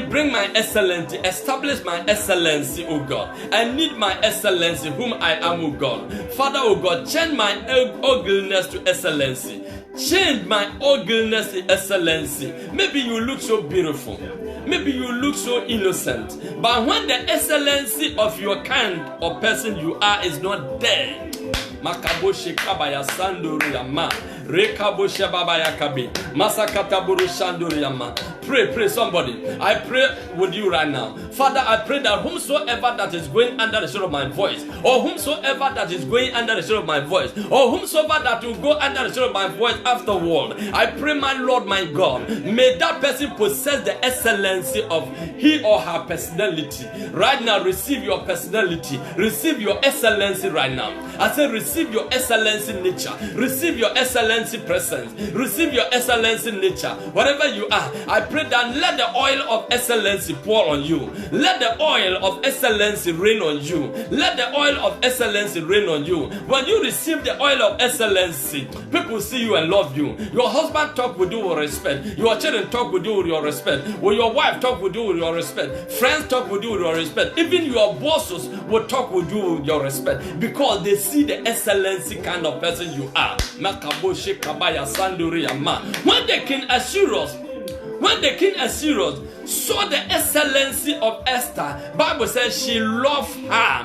bring my excellency, establish my excellency, oh God. I need my excellency, whom I am, oh God. Father, oh God, change my ugliness to excellency. Change my ugliness to excellency. Maybe you look so beautiful. Maybe you look so innocent. But when the excellency of your kind or person you are is not there, Makaboshe kabaya sanduriyama. Rekaboshe babaya kabi. Masakataburu shanduriyama. Pray, somebody. I pray with you right now. Father, I pray that whomsoever that is going under the shadow of my voice, or whomsoever that is going under the shadow of my voice, or whomsoever that will go under the shadow of my voice afterward, I pray, my Lord, my God, may that person possess the excellency of he or her personality. Right now, receive your personality. Receive your excellency right now. I say, receive your excellency nature. Receive your excellency presence. Receive your excellency nature. Whatever you are, I pray that let the oil of excellency pour on you. Let the oil of excellency rain on you. Let the oil of excellency rain on you. When you receive the oil of excellency, people see you and love you. Your husband talk with you with respect. Your children talk with you with your respect. When your wife talk with you with your respect. Friends talk with you with your respect. Even your bosses will talk with you with your respect, because they see the excellency kind of person you are. When the King Ahasuerus saw the excellency of Esther, Bible says she loved her.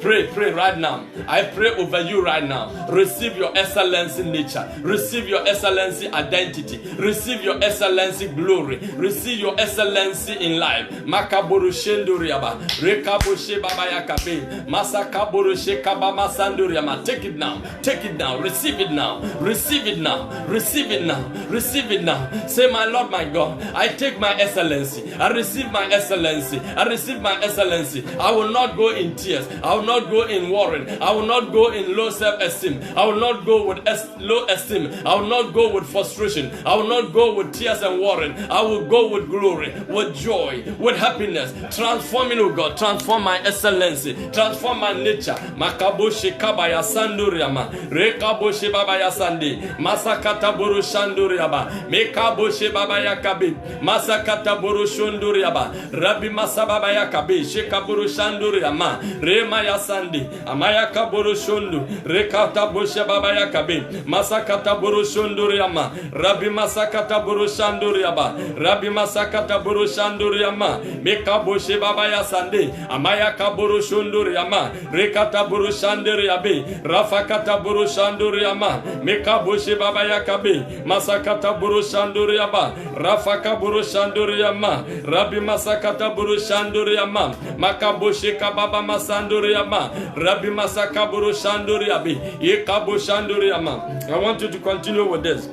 Pray right now. I pray over you right now. Receive your excellency nature. Receive your excellency identity. Receive your excellency glory. Receive your excellency in life. Makaboru shenduriaba. Rekaboshe babayakabe. Masakaboru shekabama sanduriama. Take it now. Take it now. Receive it now. Receive it now. Receive it now. Receive it now. Say, my Lord, my God, I take my excellency. I receive my excellency. I receive my excellency. I will not go in tears. I will not go in worrying. I will not go in low self-esteem. I will not go with low esteem. I will not go with frustration. I will not go with tears and worrying. I will go with glory, with joy, with happiness. Transform me, oh God. Transform my excellency. Transform my nature. Makaboshe kabaya sanduriama. Rekaboshe babaya sandi. Masakata buru shanduriaba. Mekaboshe babaya kabi. Masakata buru shunduriaba. Rabbi masababaya kabi. Shekaburu shanduriama. Remaya sandi. Amaya kaburu shundu. Rekata boshe babaya kabi. Masakata buru shunduriama. Rabbi masakata buru shanduriaba. Rabbi masakata buru shanduriama. Mekaboshe babaya sandi. Amaya kaburu shunduriama. Rekata buru shanduriabi. Rafakata buru shanduriama. Mekaboshe babaya kabi. Masakata buru shanduriaba. Rafaka buru shanduriama. Rabbi masakata buru shanduriama. Makaboshe kababa masanduriama. Rabbi masaka buru shanduriabi. Yekabu shanduriama. I want you to continue with this.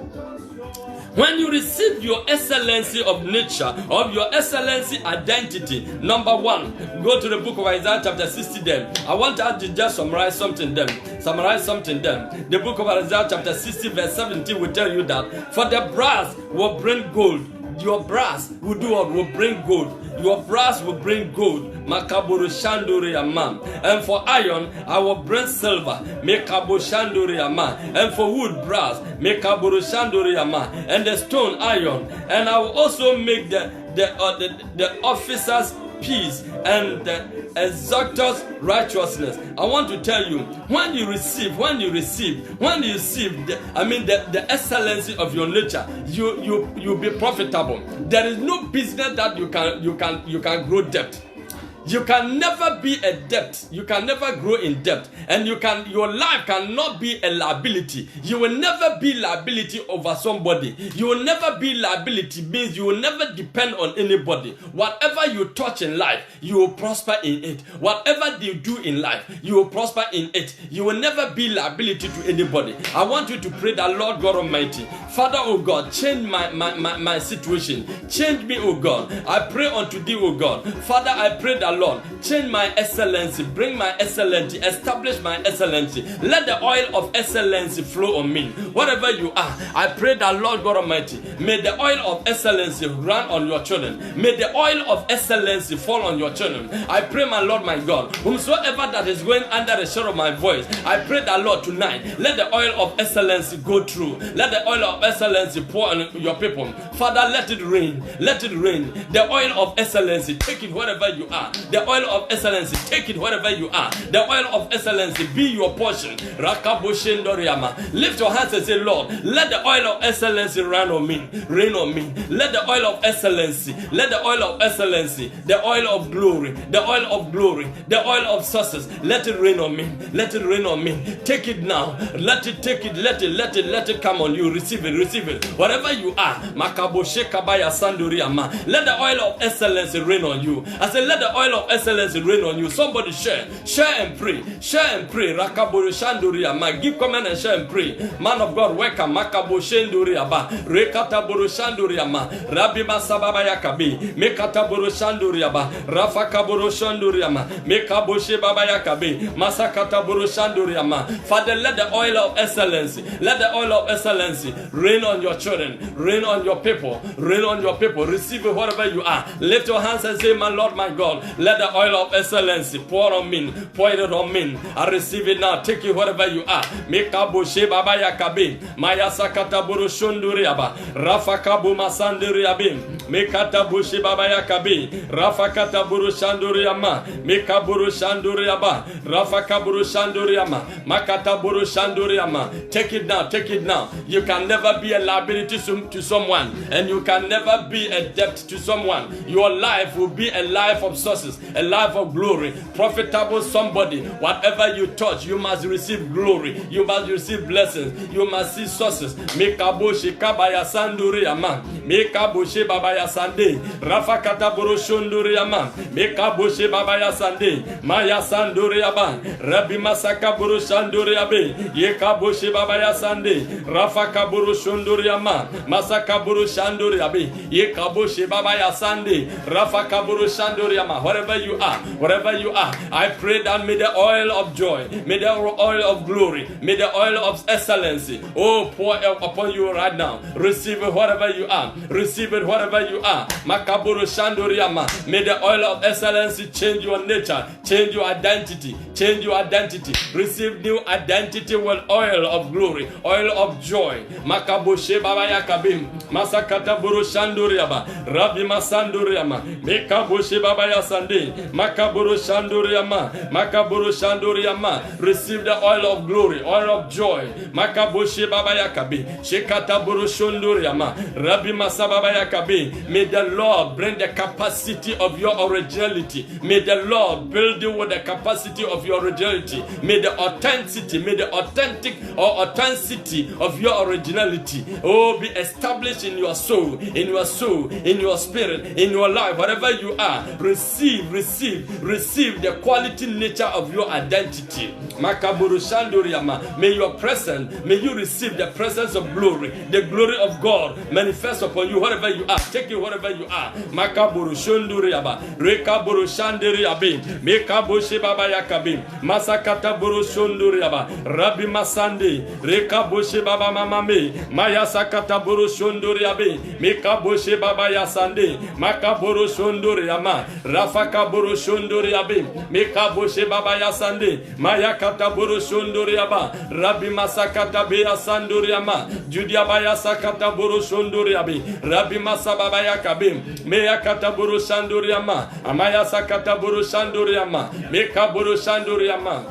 When you receive your excellency of nature, of your excellency identity, number one, go to the book of Isaiah chapter 60 then. I want us to just summarize something then. The book of Isaiah chapter 60 verse 17 will tell you that, for the brass will bring gold. Your brass will do what? Will bring gold. Your brass will bring gold. Makaburu shanduri yama. And for iron, I will bring silver. Mekabu shanduri yama. And for wood, brass. Mekaburu shanduri yama. And the stone, iron. And I will also make the officers peace and the exalters righteousness. I want to tell you, when you receive the excellency of your nature, you'll be profitable. There is no business that you can grow debt. You can never be a debt. You can never grow in debt. And your life cannot be a liability. You will never be liability over somebody. You will never be liability means you will never depend on anybody. Whatever you touch in life, you will prosper in it. Whatever you do in life, you will prosper in it. You will never be liability to anybody. I want you to pray that, Lord God Almighty, Father, oh God, change my situation. Change me, oh God. I pray unto thee, oh God. Father, I pray that, Lord, change my excellency, bring my excellency, establish my excellency. Let the oil of excellency flow on me. Whatever you are, I pray that, Lord God Almighty, may the oil of excellency run on your children. May the oil of excellency fall on your children. I pray, my Lord, my God, whomsoever that is going under the shadow of my voice, I pray that, Lord, tonight, let the oil of excellency go through. Let the oil of excellency pour on your people. Father, let it rain. Let it rain. The oil of excellency, take it wherever you are. The oil of excellency, take it wherever you are. The oil of excellency be your portion. Lift your hands and say, Lord, let the oil of excellency rain on me. Rain on me. Let the oil of excellency, let the oil of excellency, the oil of glory, the oil of glory, the oil of success, let it rain on me. Let it rain on me. Take it now. Let it take it. Let it come on you. Receive it. Receive it. Whatever you are. Makaboshe kabaya sanduriama. Let the oil of excellency rain on you. I say, let the oil of excellency rain on you. Somebody share and pray. Share and pray. Rakaboro shanduriama. Give comment and share and pray. Man of God, welcome. Makaboshe nduriaba. Rekataboro shanduriama. Rabbi masababa yakabi. Mekataboro shanduriaba. Rafa kaboro shanduriama. Mekaboshe baba yakabi. Masakataboro shanduriama. Father, let the oil of excellency, let the oil of excellency rain on your children, rain on your people, rain on your people. Receive it wherever you are. Lift your hands and say, my Lord, my God, let the oil of excellency pour on me, pour it on me. I receive it now. Take it wherever you are. Mekaboshe baba yakabi. Maya sakata buru shunduriaba. Rafa kabu masanduriabi. Mekataboshe baba yakabi. Rafa kata buru shanduriama. Mekaburu shanduriaba. Rafa kaburu shanduriama. Makata buru shanduriama. Take it now. Take it now. You can never be a liability to someone, and you can never be a debt to someone. Your life will be a life of success, a life of glory, profitable somebody. Whatever you touch, you must receive glory. You must receive blessings. You must see success. Mekaboshi kabaya sanduriama. Mekaboshi babaya sande. Rafa kataburu shunduriama. Mekaboshi babaya sande. Maya sanduriaba. Rabbi masaka buru shanduriabe. Yekaboshi babaya sande. Rafa kaburu shunduriama. Masaka buru shanduriabe. Yekaboshi babaya sande. Rafa kaburu shanduriama. Wherever you are, I pray that may the oil of joy, may the oil of glory, may the oil of excellency, pour upon you right now. Receive it wherever you are. Receive it wherever you are. Makaburu shanduriama. May the oil of excellency change your nature, change your identity, change your identity. Receive new identity with oil of glory, oil of joy. Makaboshe baba yakabim. Masakata buru shanduriaba. Rabbi masanduriama. Mekaboshe baba yasande. Makaburu shanduriama. Makaburu shanduriama. Receive the oil of glory, oil of joy. Makaboshe baba yakabi. Shekata buru shunduriama. Rabbi masababa yakabi. May the Lord bring the capacity of your originality. May the Lord build you with the capacity of your originality. May the authenticity, may the authentic or authenticity of your originality, be established in your soul, in your spirit, in your life, wherever you are. Receive the quality nature of your identity. Makaburu shanduriama. May your presence, may you receive the presence of glory, the glory of God manifest upon you wherever you are. Take it wherever you are. Makaburu shanduriaba. Rekaburu shanduriabi. Mekabushi baba yakabi. Masakata buru shunduriaba. Rabbi masandi. Rekabushi baba mamame. Maya sakata buru shunduriabi. Mekabushi baba yasandi. Makaburu shunduriama. Rafaka buru shunduriabi. Mekabushi baba yasandi. Maya kata buru shunduriaba. Rabbi masakata beya sanduriama. Judia baya sakata buru shunduriabi. Rabbi masababa yakabi. Meya kata buru shanduriama. Amaya sakata buru shanduriama. Mekaburu shanduriama.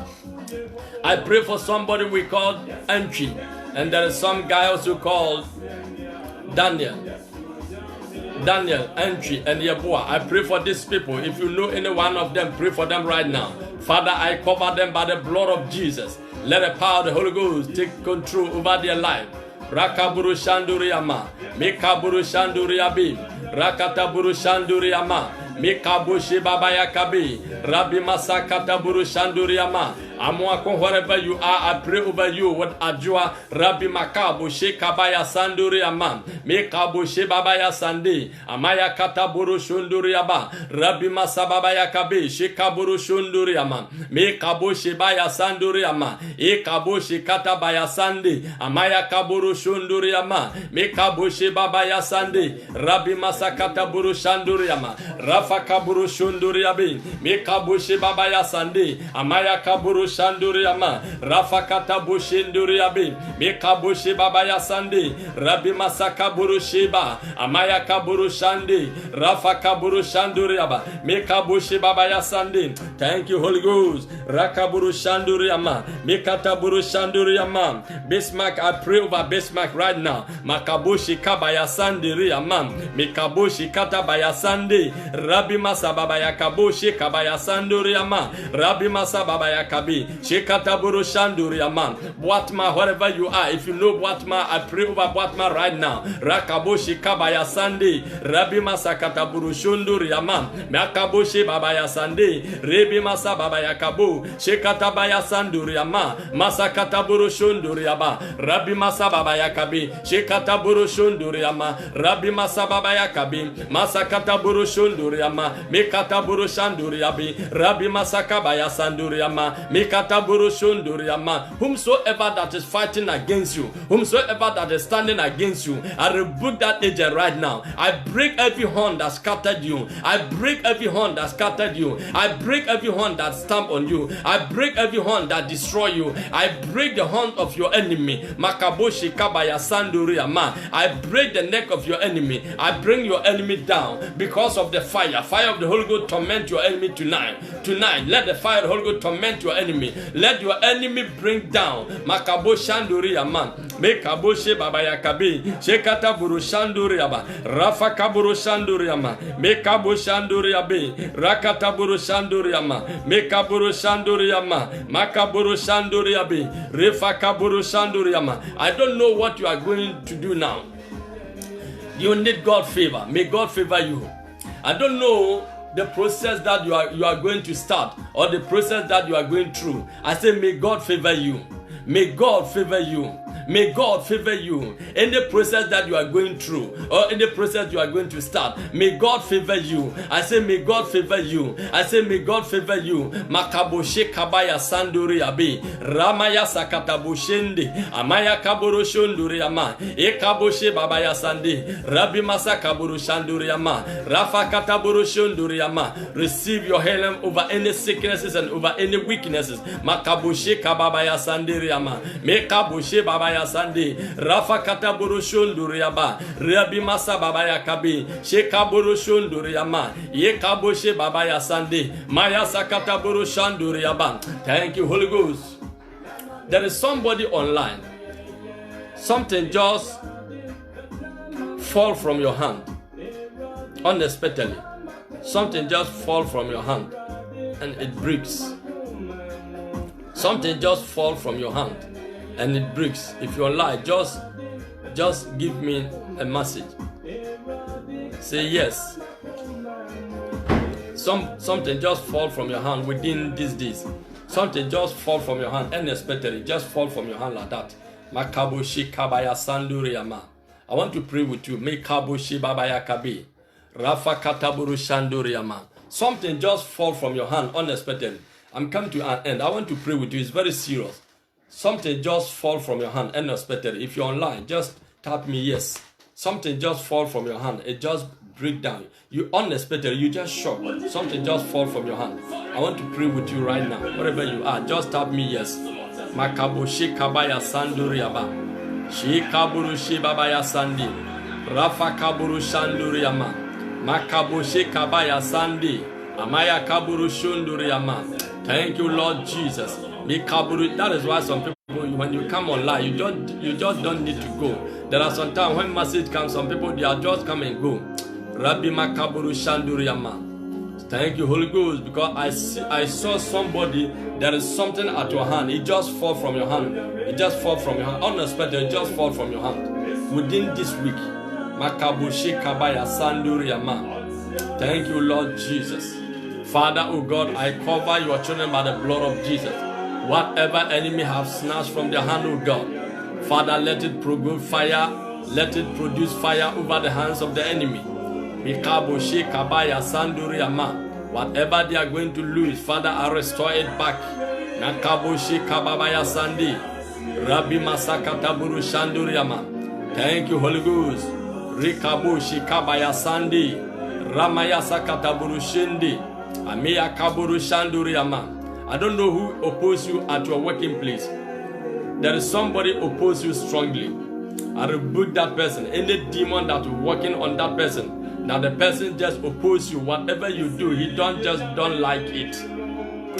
I pray for somebody we call Entry, and there is some guy also called Daniel. Daniel, Entry, and Yeboah. I pray for these people. If you know any one of them, pray for them right now. Father, I cover them by the blood of Jesus. Let the power of the Holy Ghost take control over their life. Rakaburu Shanduriyama, Mikaburu Shanduriyabi, Rakataburu Shanduriyama, Mikabushi Babaya Kabi, Rabbi Masakata Buru Shanduriyama. Amwako, wherever you are, I pray over you with Ajua, Rabbi Makabu, Shekabaya Sanduri Amam, Mekabu Shebabaya Sandi, Amaya Kataburu Shunduri Aba, Rabbi Masababaya Kabi, Shekaburu Shunduri Amam, Mekabu Shebaya Sanduri Ama, Ekabu Shekatabaya Sandi, Amaya Kaburu Shunduri Ama, Mekabu Shebabaya Sandi, Rabbi Masakata Buru Shanduri Ama, Rafa Kaburu Shunduri Abi, Mekabu Shebabaya Sandi, Amaya Kaburu Shanduriama, Rafa Katabu Shinduriabi, Mekabushi Babaya Sandi, Rabbi Masaka Buru Shiba, Amaya Kaburu Shandi, Rafa Kaburu Shanduriaba, Mekabushi Babaya Sandi. Thank you, Holy Ghost. Rakaburu Shanduriama, Mekataburu Shanduriama. Bismarck, I pray over Bismarck right now. Makabushi Kabaya Sandi Riamam, Mekabushi Katabaya Sandi, Rabbi Masababaya Kabushi Kabaya Sanduriama, Rabbi Masababaya Kabi. Shekataburu Shanduriaman. Boatma, wherever you are, if you know Boatma, I pray over Boatma right now. Rakaboshi Kabaya Sandi, Rabbi Masakataburu Shunduriaman, Makaboshi Babaya Sandi, Rebi Masa Babaya Kabu, Shekatabaya Sanduriama, Masakataburu Shunduriaba, Rabbi Masa Babaya Kabi, Shekataburu Shunduriama, Rabbi Masa Babaya Kabi, Masakataburu Shunduriama, Mekataburu Shanduriabi, Rabbi Masakabaya Sanduriama, whomsoever that is fighting against you, whomsoever that is standing against you, I rebuke that agent right now. I break every horn that scattered you. I break every horn that scattered you. I break every horn that stamped on you. I break every horn that destroy you. I break the horn of your enemy. Makaboshi Kabaya Sanduriama. I break the neck of your enemy. I bring your enemy down because of the fire. Fire of the Holy Ghost torment your enemy tonight. Tonight, let the fire of the Holy Ghost torment your enemy. Let your enemy bring down Makabo Shanduri Aman, Mekabo Shebabaya Kabi, Shekata Buru Shanduri Aba, Rafa Kaburu Shanduri Ama, Mekabo Shanduri Abi, Rakata Buru Shanduri Ama, Mekaburu Shanduri Ama, Makaburu Shanduri Abi, Refa Kaburu Shanduri Ama. I don't know what you are going to do now. You need God's favor. May God favor you. I don't know the process that you are going to start or the process that you are going through. I say, may God favor you. May God favor you. May God favor you in the process that you are going through or in the process you are going to start. May God favor you. I say, may God favor you. I say, may God favor you. Makaboshe Kabaya Sanduri Abi, Ramaya Sakatabushende, Amaya Kaburu Shunduri Ama, Ekaboshe Babaya Sandi, Rabbi Masa Kaburu Shanduri Ama, Rafa Kataburu Shunduri Ama. Receive your healing over any sicknesses and over any weaknesses. Makaboshe Kababaya Sandiri Ama, Mekaboshe Babaya Sandi, Rafa Kataburu Shunduriaba, Rabi Masa Babaya Kabi, Shekaburu Shunduriama, Yekaboshe Babaya Sandi, Maya Sakataburu Shanduriaba. Thank you, Holy Ghost. There is somebody online. Something just fall from your hand unexpectedly. Something just fall from your hand and it breaks. Something just fall from your hand and it breaks. If you're online, just give me a message. Say yes. Something just fall from your hand within these days. Something just fall from your hand unexpectedly. Just fall from your hand like that. Makaboshi Kabaya Sanduriyama. I want to pray with you. Mekaboshi Babaya Kabi. Rafa Kataburu Shanduriyama. Something just fall from your hand unexpectedly. I'm coming to an end. I want to pray with you. It's very serious. Something just fall from your hand unexpectedly. If you're online, just tap me yes. Something just fall from your hand. It just break down. You unexpectedly, you just shocked. Something just fall from your hand. I want to pray with you right now. Wherever you are, just tap me yes. Makabo Shekabaya Sanduriaba. Shekaburu Shebabaya Sandi. Rafa Kaburu Shanduriama. Makabo Shekabaya Sandi. Amaya Kaburu Shunduriama. Thank you, Lord Jesus. That is why some people, when you come online, you just don't need to go. There are some times when message comes, some people they are just come and go. Rabbi Makaburu Shanduriyama. Thank you, Holy Ghost, because I saw somebody, there is something at your hand. It just fall from your hand. It just fall from your hand. Unexpected, it just fall from your hand. Within this week. Makabushi Kabaya Sanduriyama. Thank you, Lord Jesus. Father, oh God, I cover your children by the blood of Jesus. Whatever enemy have snatched from their hand, oh God, Father, let it produce fire. Let it produce fire over the hands of the enemy. Mikabushi Kabaya Sanduriyama. Whatever they are going to lose, Father, I restore it back. Nakabushi Kababaya Sandi. Rabbi Masakata Buru Shanduriyama. Thank you, Holy Ghost. Rikabushi Kabaya Sandi. Ramaya Sakata Buru Shindi. Amiya Kaburu Shanduriyama. I don't know who oppose you at your working place. There is somebody oppose you strongly. I rebuke that person. Any demon that is working on that person. Now the person just oppose you. Whatever you do, he don't like it.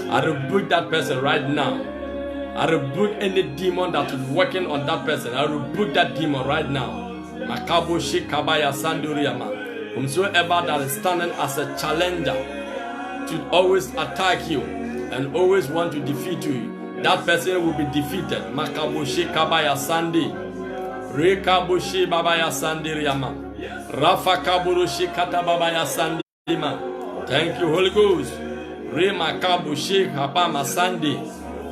I rebuke that person right now. I rebuke any demon that is working on that person. I rebuke that demon right now. Makabushi Kabaya Sanduriyama. Whomsoever that is standing as a challenger to always attack you and always want to defeat you, that person will be defeated. Makabushi Kabaya Sandi. Rekabushi Babaya Sandiriyama. Rafa Kaburushi Katababaya Sandima. Thank you, Holy Ghost. Rema Kabushi Habama Sandi.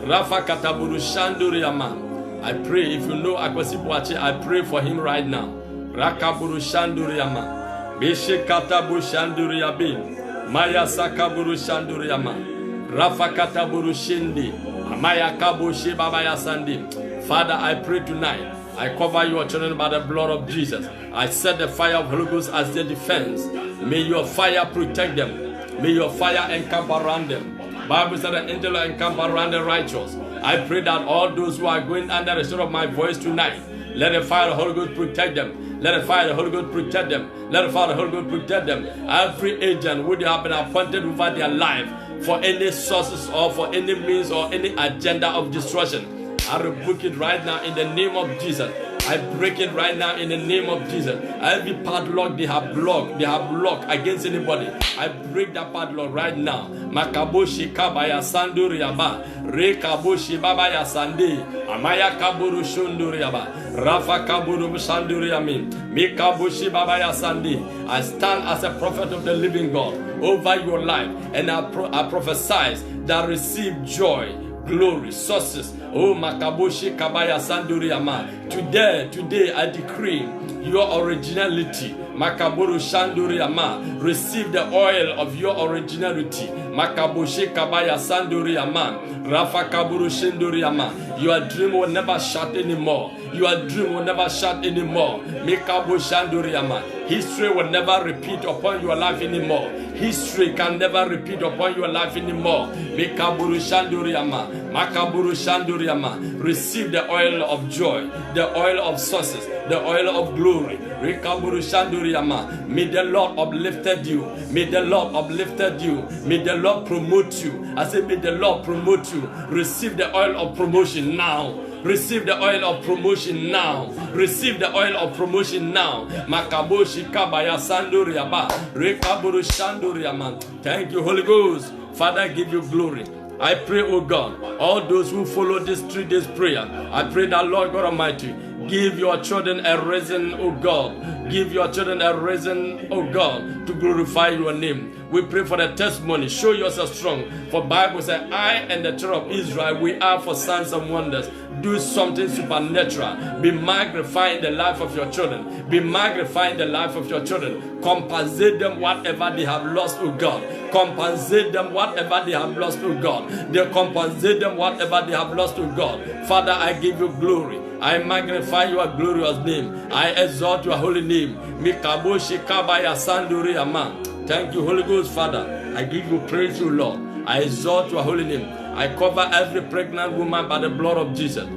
Rafa Kataburu Shanduriyama. I pray, if you know Akwasipuachi, I pray for him right now. Rakaburu Shanduriyama. Bishi Katabu Shanduriyabi. Maya Sakaburu Shanduriyama. Rafa Kataburu Shindi. Amaya Kabushi Babaya Sandi. Father, I pray tonight. I cover your children by the blood of Jesus. I set the fire of Holy Ghost as their defense. May your fire protect them. May your fire encamp around them. Bible said the angel encamp around the righteous. I pray that all those who are going under the sound of my voice tonight, let the fire of the Holy Ghost protect them. Let the fire of the Holy Ghost protect them. Let the fire of the Holy Ghost protect them. Every agent would have been appointed over their life for any sources or for any means or any agenda of destruction. I rebuke it right now in the name of Jesus. I break it right now in the name of Jesus. Every padlock they have blocked against anybody, I break that padlock right now. Makaboshi Kabaya Sanduriyaba. Rekaboshi Babaya Sandi. Amaya Kaburu Shunduriyaba. Rafa Kaburu Shanduriyamin. Mikaboshi Babaya Sandi. I stand as a prophet of the living God over your life, and I prophesy that receive joy, glory, sources. Oh, Makaboshi Kabaya Sanduriyama. Today I decree your originality. Makaburu Shanduriyama. Receive the oil of your originality. Makaboshi Kabaya Sanduriyama. Rafa Kaburu Shanduriyama. Your dream will never shut anymore. Your dream will never shut anymore. Mikabu Shanduriyama. History will never repeat upon your life anymore. History can never repeat upon your life anymore. Mikaburu Shanduriyama. Makaburu Shanduriyama. Receive the oil of joy, the oil of success, the oil of glory. Rikaburu Shanduriyama. May the Lord uplifted you. May the Lord uplifted you. May the Lord promote you. I say, may the Lord promote you. Receive the oil of promotion now. Receive the oil of promotion now. Receive the oil of promotion now. Makaboshi Kabaya Sanduriyaba. Rekaburu Shanduriyama. Thank you, Holy Ghost. Father, give you glory. I pray, oh God, all those who follow this 3 days prayer, I pray that Lord God Almighty, give your children a reason, oh God. Give your children a reason, oh God, to glorify your name. We pray for the testimony. Show yourself strong. For Bible says, I and the children of Israel, we are for signs and wonders. Do something supernatural. Be magnified in the life of your children. Be magnified in the life of your children. Compensate them whatever they have lost, oh God. Compensate them whatever they have lost, oh God. They compensate them whatever they have lost, oh God. Father, I give you glory. I magnify your glorious name. I exalt your holy name. Mikaboshi Kabaya Sanduriyama. Thank you, Holy Ghost, Father. I give you praise, you Lord. I exalt your holy name. I cover every pregnant woman by the blood of Jesus.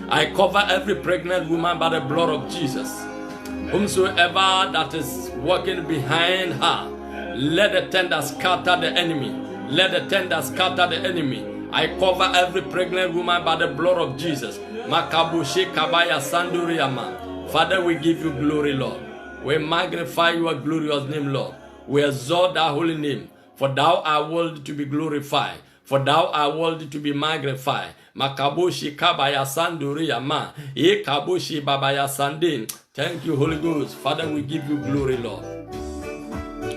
I cover every pregnant woman by the blood of Jesus. Whomsoever that is walking behind her, let the tender scatter the enemy. Let the tender scatter the enemy. I cover every pregnant woman by the blood of Jesus. Makabushi Kabaya Sanduriyama. Father, we give you glory, Lord. We magnify your glorious name, Lord. We exalt thy holy name. For thou art worthy to be glorified. For thou art worthy to be magnified. Makaboshi kabaya sanduri yama. Ye kaboshi babaya sandin. Thank you, Holy Ghost. Father, we give you glory, Lord.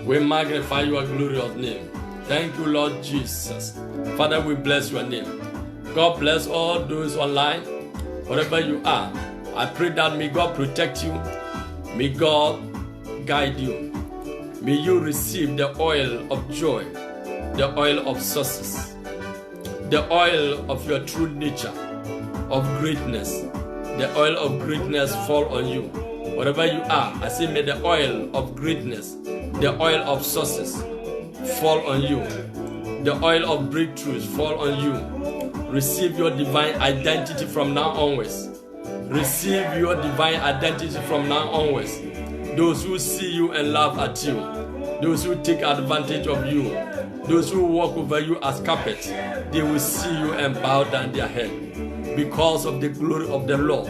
We magnify your glorious name. Thank you, Lord Jesus. Father, we bless your name. God bless all those online, wherever you are. I pray that may God protect you. May God guide you. May you receive the oil of joy, the oil of success, the oil of your true nature, of greatness. The oil of greatness fall on you. Wherever you are, I say may the oil of greatness, the oil of success fall on you. The oil of breakthroughs fall on you. Receive your divine identity from now onwards. Receive your divine identity from now onwards. Those who see you and laugh at you, those who take advantage of you, those who walk over you as carpet, they will see you and bow down their head because of the glory of the Lord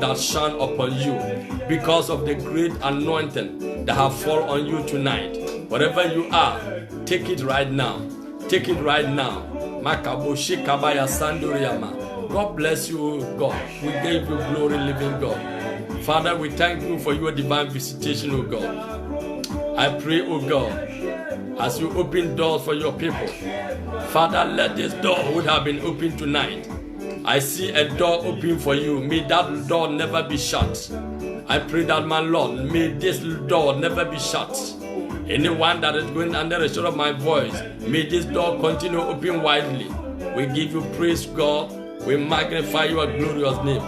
that shine upon you, because of the great anointing that have fallen on you tonight. Wherever you are, take it right now. Take it right now. Makaboshi kabaya sanduriyama. God bless you, God. We give you glory, living God. Father, we thank you for your divine visitation, O God. I pray, O God, as you open doors for your people, Father, let this door would have been opened tonight. I see a door open for you. May that door never be shut. I pray that, my Lord, may this door never be shut. Anyone that is going under the shadow of my voice, may this door continue open widely. We give you praise, God. We magnify your glorious name.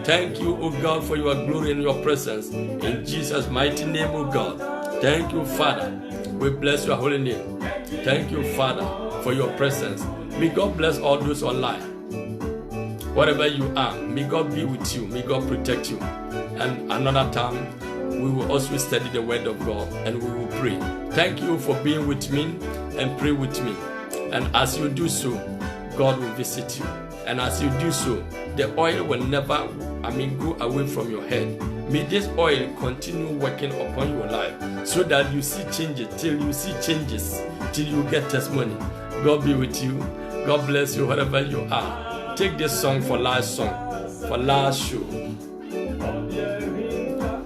Thank you, O God, for your glory and your presence. In Jesus' mighty name, O God. Thank you, Father. We bless your holy name. Thank you, Father, for your presence. May God bless all those online. Wherever you are, may God be with you. May God protect you. And another time, we will also study the word of God and we will pray. Thank you for being with me and pray with me. And as you do so, God will visit you. And as you do so, the oil will never, go away from your head. May this oil continue working upon your life so that you see changes, till you see changes, till you get testimony. God be with you. God bless you wherever you are. Take this song for last show.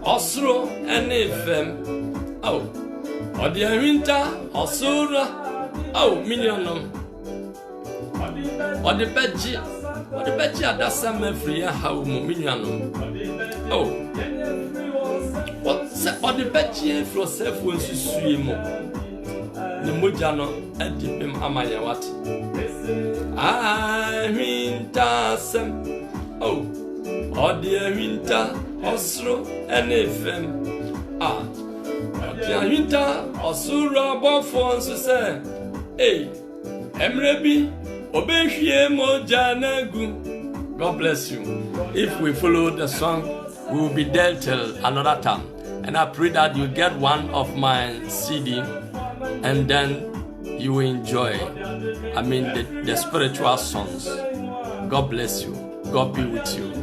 Osro and FM. Oh, Odia Winter, Osura. Oh, Millionum. Or the Beji at that summer free how Millionum. Oh, what's or the Beji for self when she swim? The Mujano and dip him Amayawati. I mean, Tassam. Oh, Odia Winter. Osro and FM. Ah, Winter, Osura, Bonfons, say, hey, Emrebi, Obeshie Mojanagu. God bless you. If we follow the song, we will be there till another time. And I pray that you get one of my CD and then you will enjoy, the spiritual songs. God bless you. God be with you.